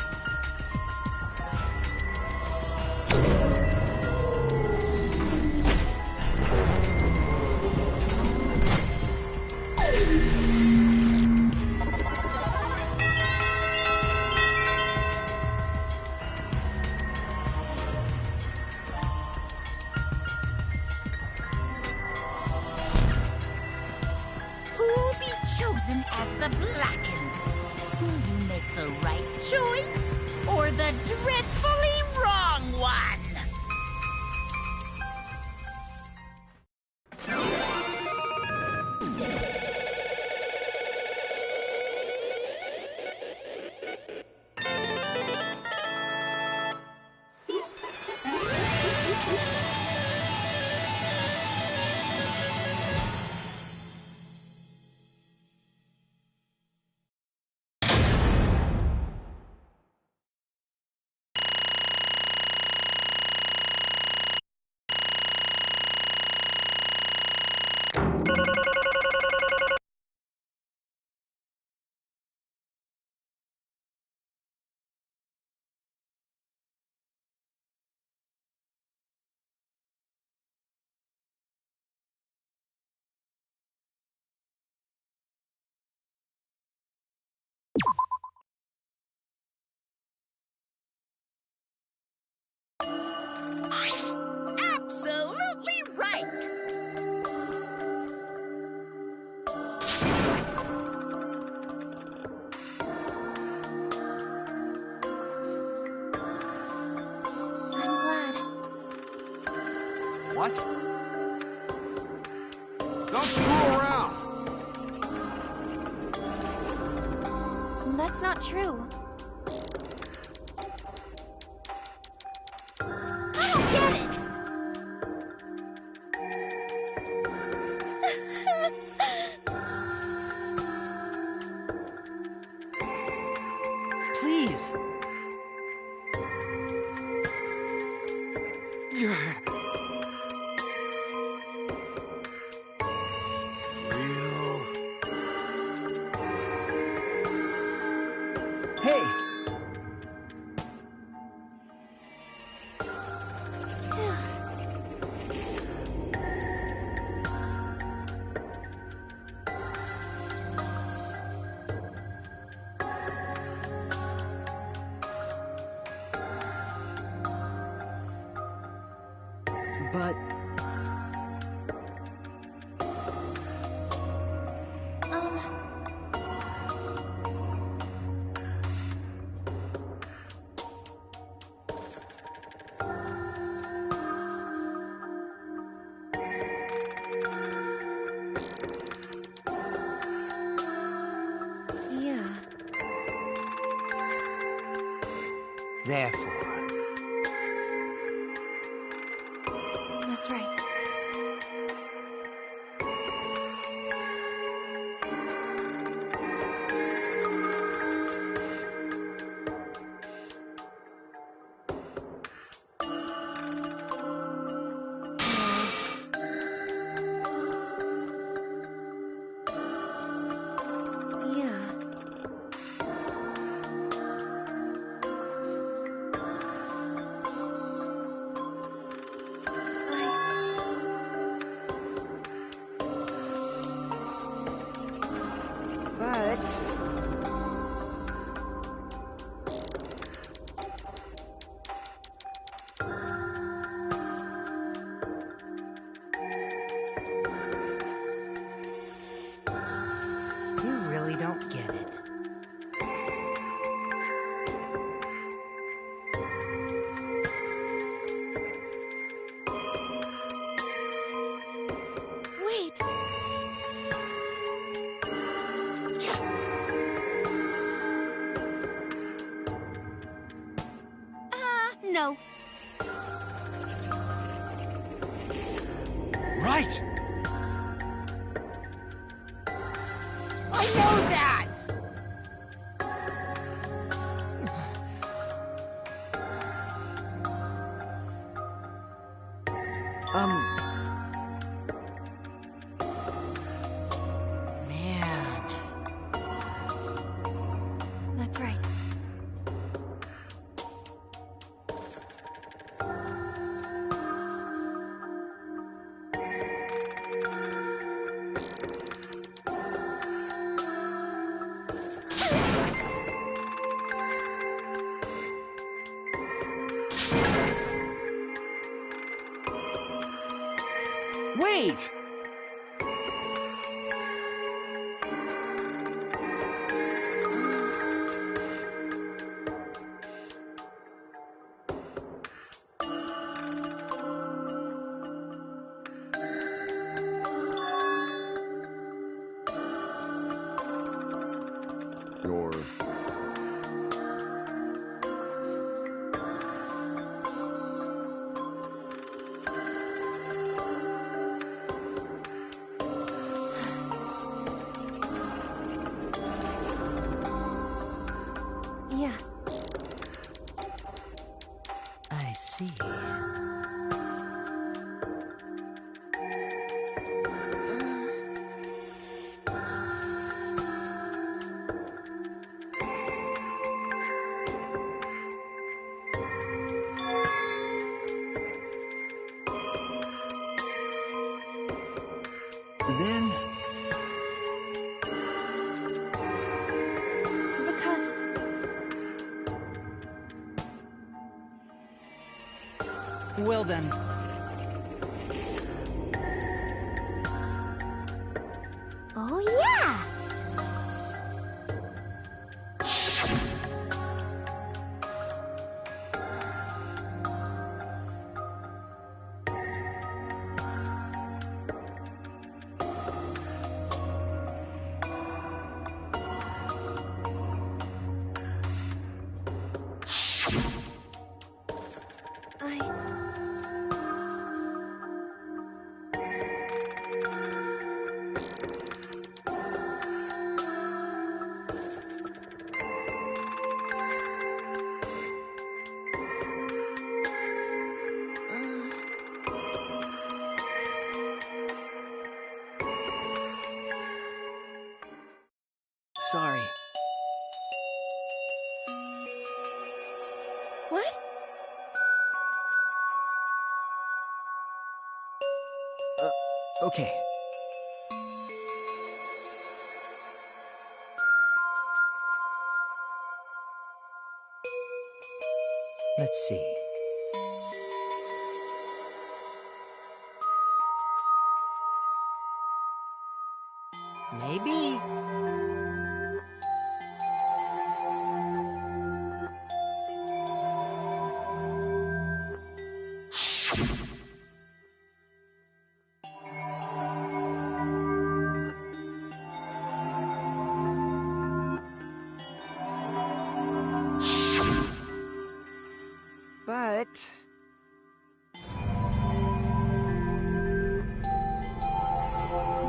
the blackened. Will you make the right choice or the dreadfully wrong one? Absolutely right! I'm glad. What? Don't screw around! That's not true. I don't get it! Please. Hey! But... Yeah. Therefore, That's right. Yeah. But... You really don't get it. Wait. No. Right! I know that! Man. That's right. Wait! Yeah. I see. Then... Because... Well then. Oh, yeah! Sorry. What? Okay. Let's see. Maybe. But...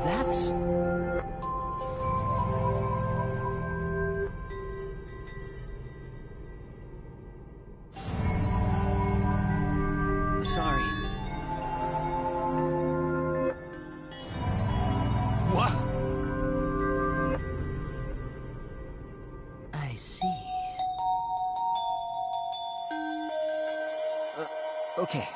That's... Sorry. What? I see. Okay.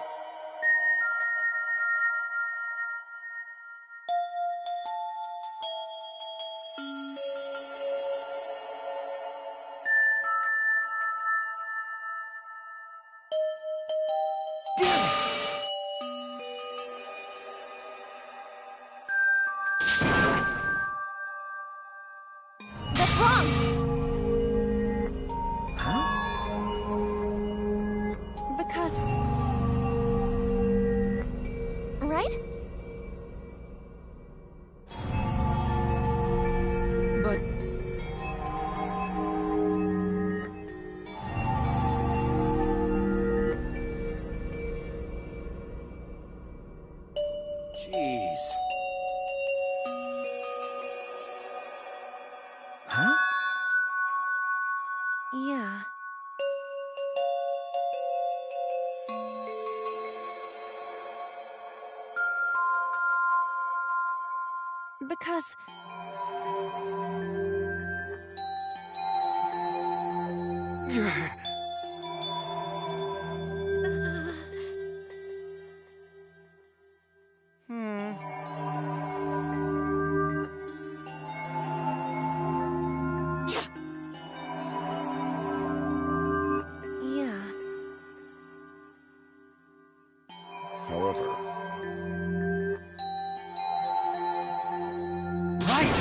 That's wrong! Because... Right? But... Jeez. Huh? Yeah. Because... Yeah. However, Right!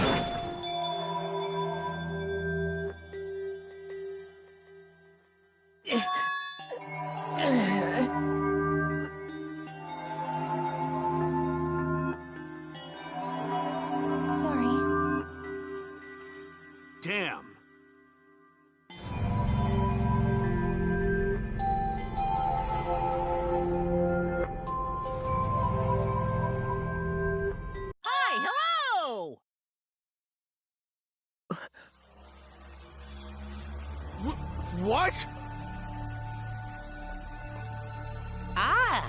What? Ah!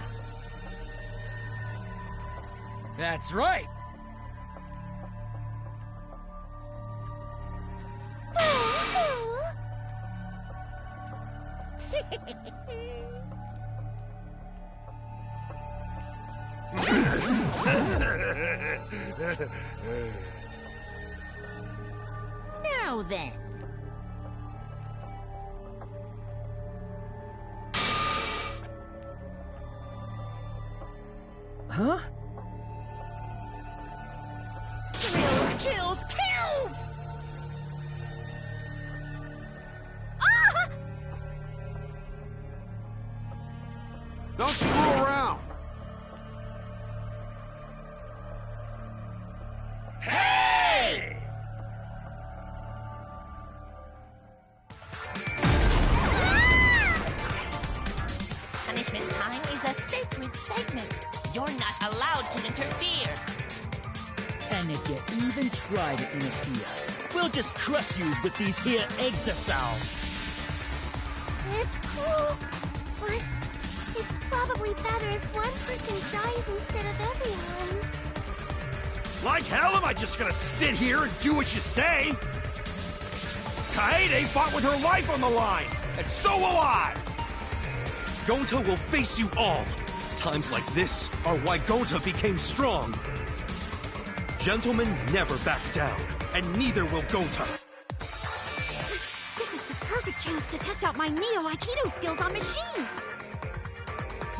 That's right. Now then. Huh? Thrills, chills, kills! Don't screw around. Hey! Punishment time is a sacred segment. You're not allowed to interfere. And if you even try to interfere, we'll just crush you with these here exosols. It's cool, but it's probably better if one person dies instead of everyone. Like hell am I just gonna sit here and do what you say? Kaede fought with her life on the line, and so will I! Gonta will face you all. Times like this are why Gonta became strong. Gentlemen never back down, and neither will Gonta. This is the perfect chance to test out my Neo Aikido skills on machines.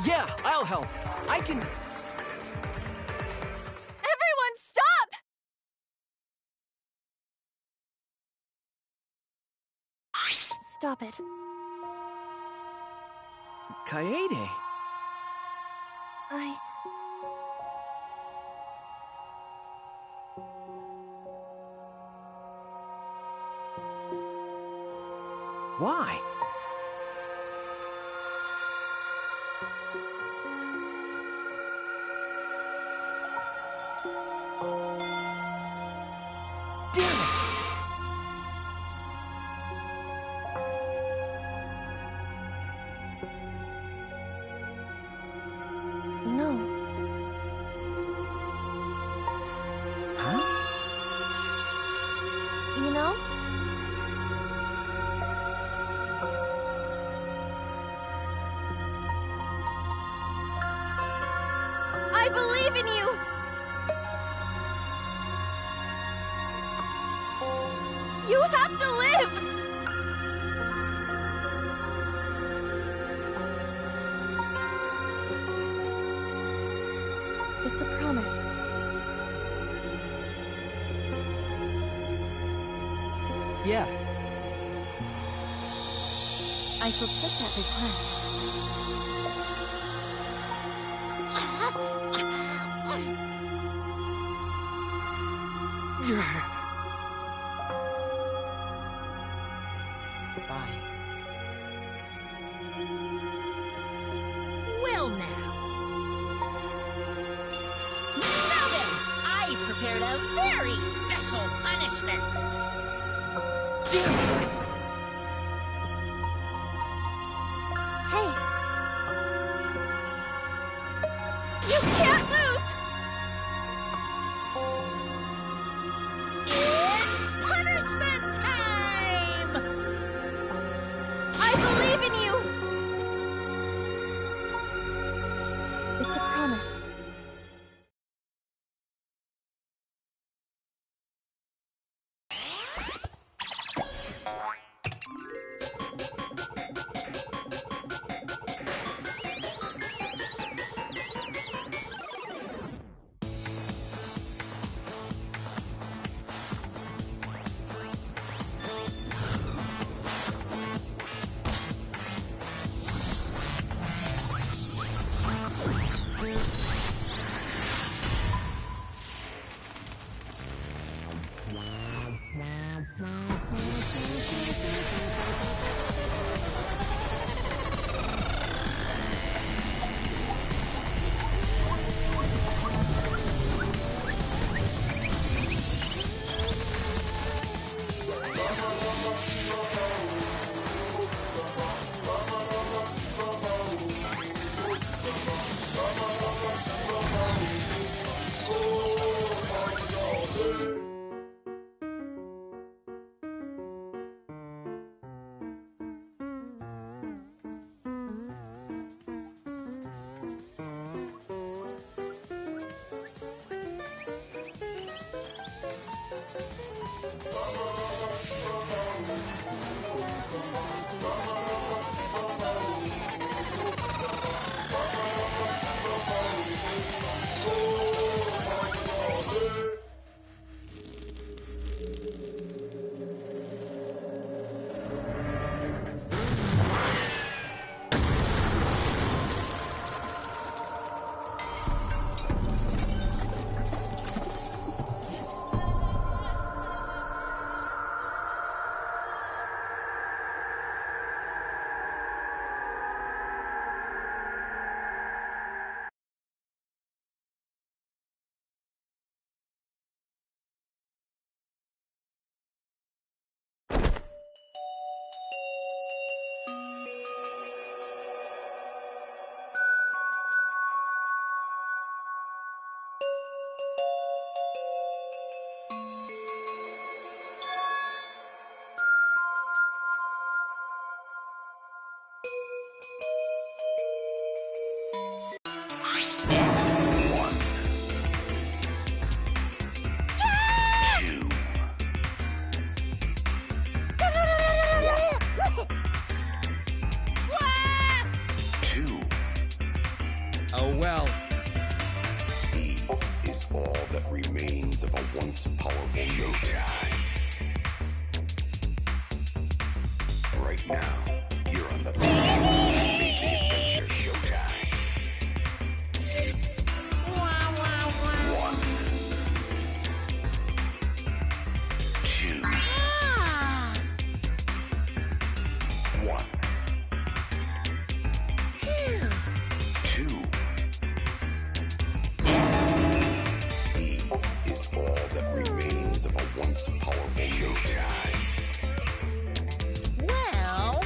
Yeah, I'll help. I can... Everyone, stop! Stop it. Kaede. Why? Damn it! No. Huh? You know? I believe in you! You have to live! It's a promise. Yeah. I shall take that request. Bye. Well now. Now then, I've prepared a very special punishment. Hey! You can't lose! It's punishment time! I believe in you! It's a promise. Oh well. He is all that remains of a once powerful nation. Right now, you're on the threshold of an amazing adventure. Showtime. One. Two. One. Two. He is all that remains of a once powerful nation. Well...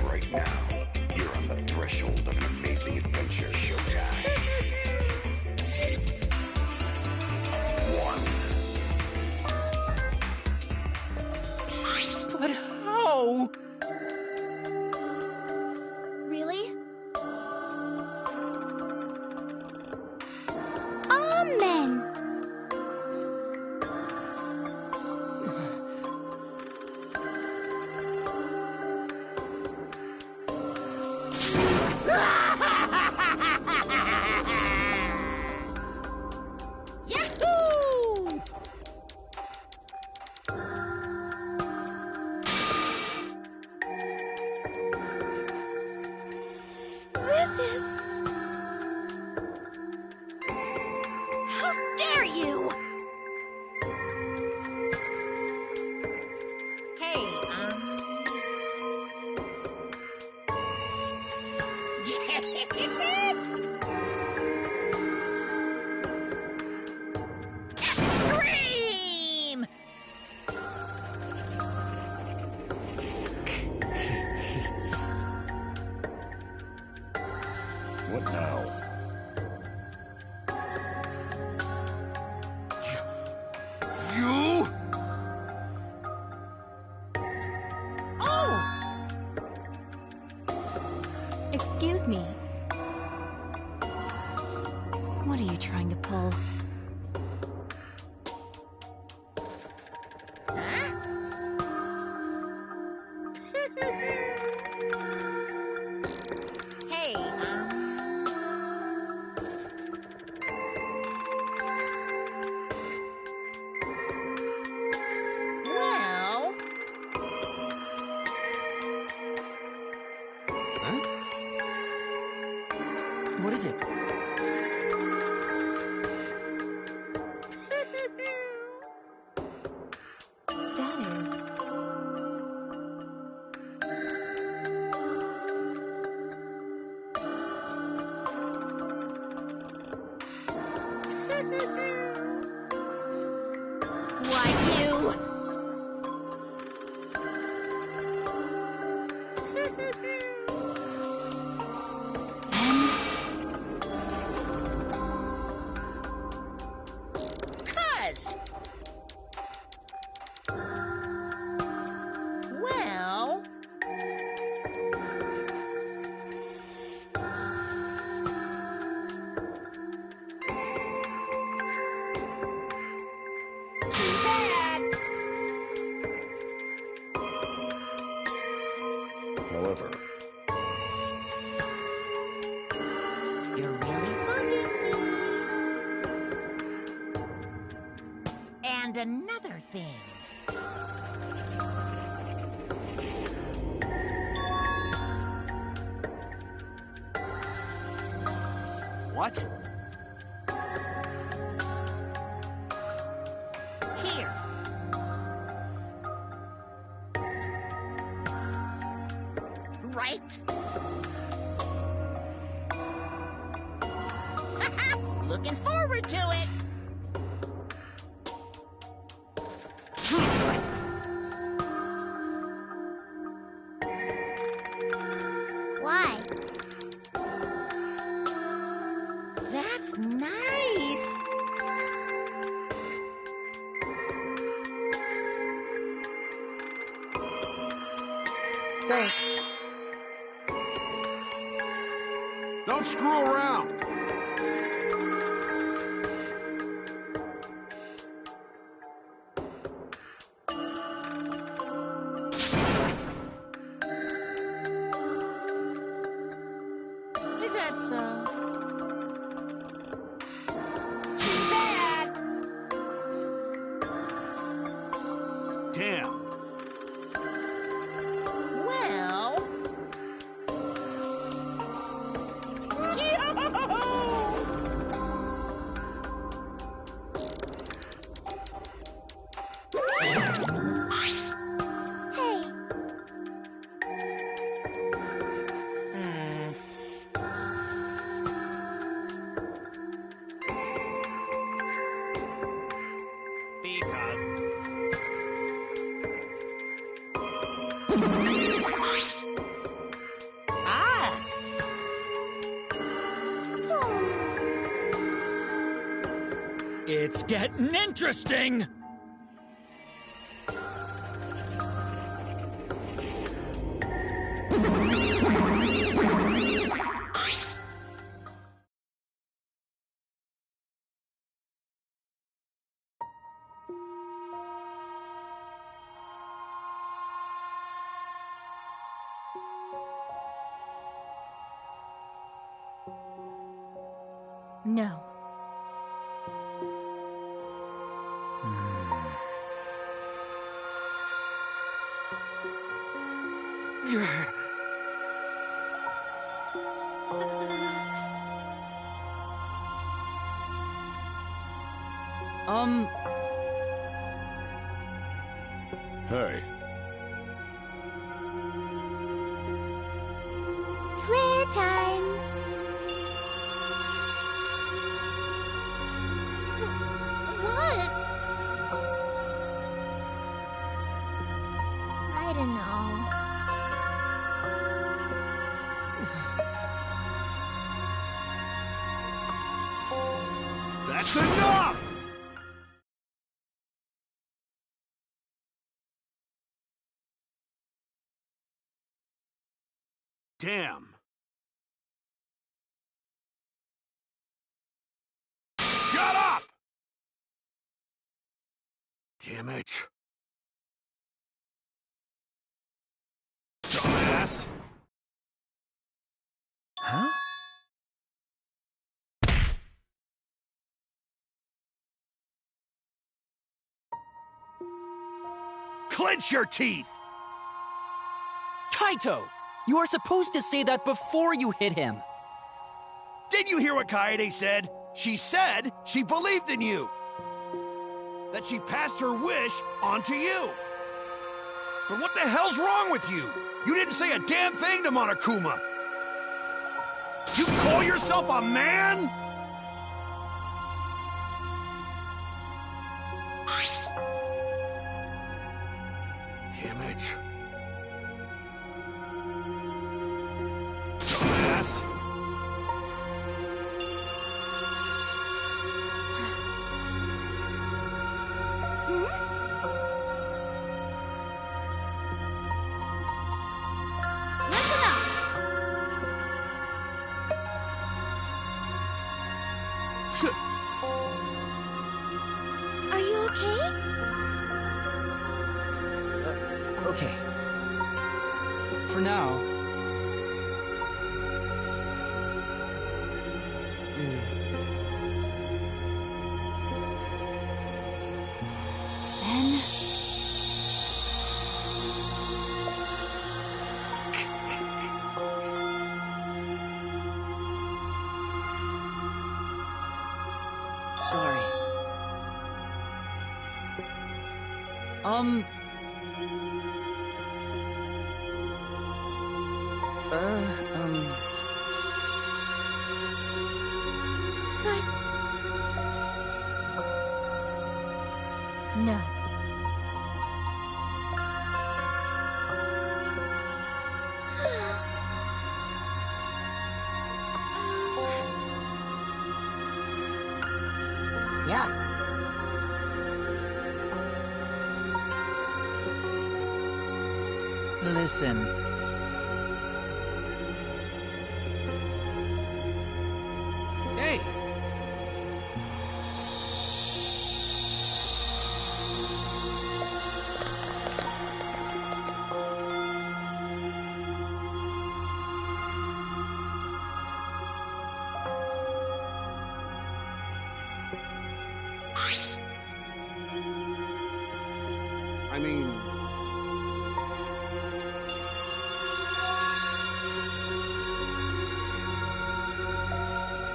Right now, you're on the threshold of an amazing adventure. Showtime. One. But how? Really? Amen. Yahoo! This is... How dare you! Hey, Extreme! What now? You? Oh! Excuse me. What are you trying to pull? Hey, well... Huh? What is it? That is... Why, you... Cuz... Well... Too bad. However, You're really bugging me. And another thing. What? Here. Right? Looking forward to it. Why? That's nice. Thanks. Don't screw around. Is that so? Too bad. Damn. Well. Hey, Ah. It's getting interesting! No. hey, prayer time. What? I don't know. That's enough! Damn. Shut up! Damn it. Dumbass. Huh? Clench your teeth! Kaito! You are supposed to say that before you hit him. Did you hear what Kaede said? She said she believed in you. That she passed her wish on to you. But what the hell's wrong with you? You didn't say a damn thing to Monokuma. You call yourself a man? Damn it. Dumbass. Are you okay? Okay. for now. Then... Sorry. But... No. Yeah. Listen. Hey! I mean...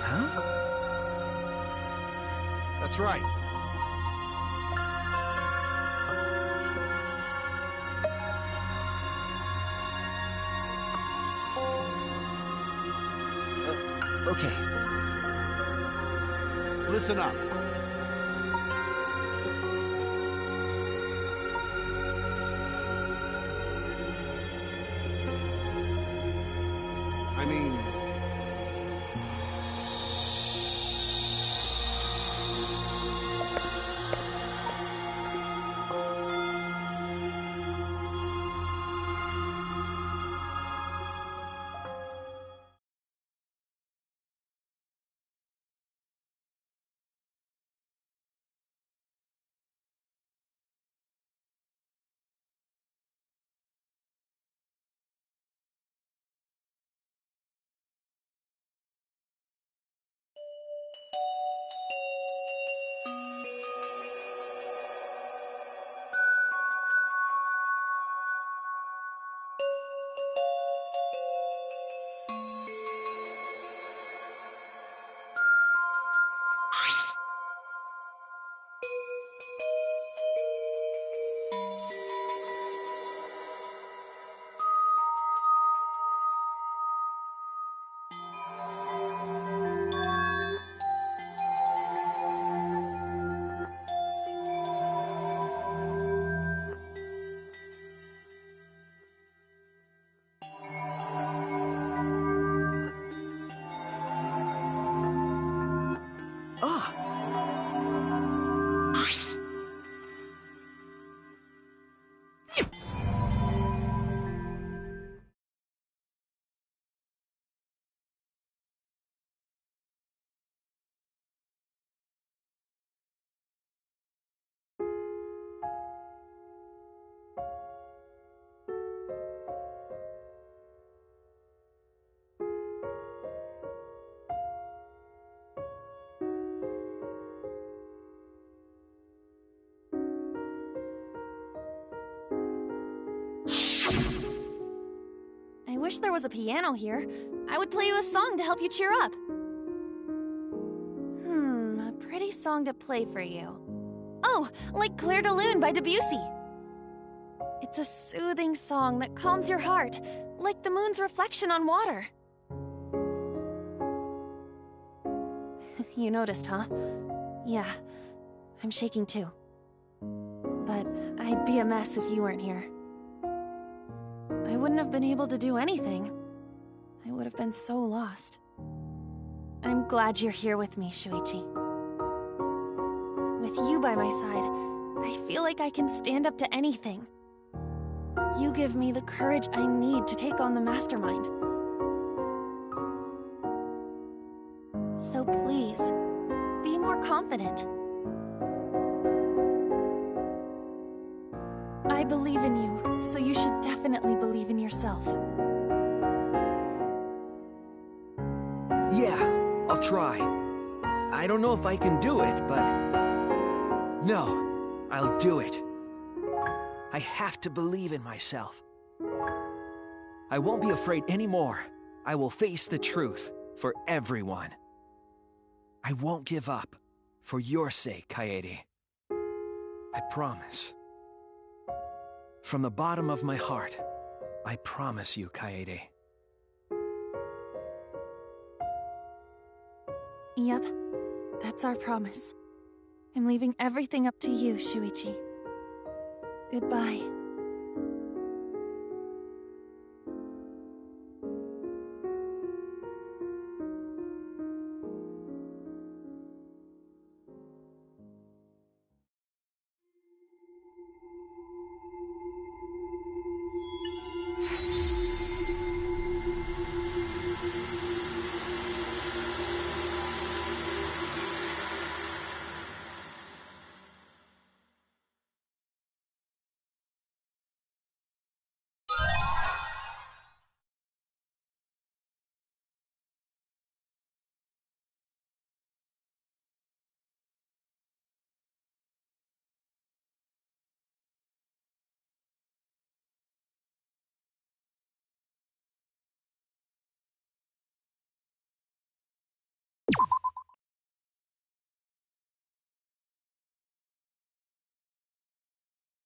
Huh? That's right. Okay. Listen up. I mean... I wish there was a piano here. I would play you a song to help you cheer up. A pretty song to play for you. Oh, like Clair de Lune by Debussy. It's a soothing song that calms your heart, like the moon's reflection on water. You noticed, huh? Yeah, I'm shaking too. But I'd be a mess if you weren't here. I wouldn't have been able to do anything. I would have been so lost. I'm glad you're here with me, Shuichi. With you by my side, I feel like I can stand up to anything. You give me the courage I need to take on the Mastermind. So please, be more confident. I believe in you, so you should definitely believe in yourself. Yeah, I'll try. I don't know if I can do it, but... No, I'll do it. I have to believe in myself. I won't be afraid anymore. I will face the truth for everyone. I won't give up. For your sake, Kaede. I promise. From the bottom of my heart, I promise you, Kaede. Yep, that's our promise. I'm leaving everything up to you, Shuichi. Goodbye.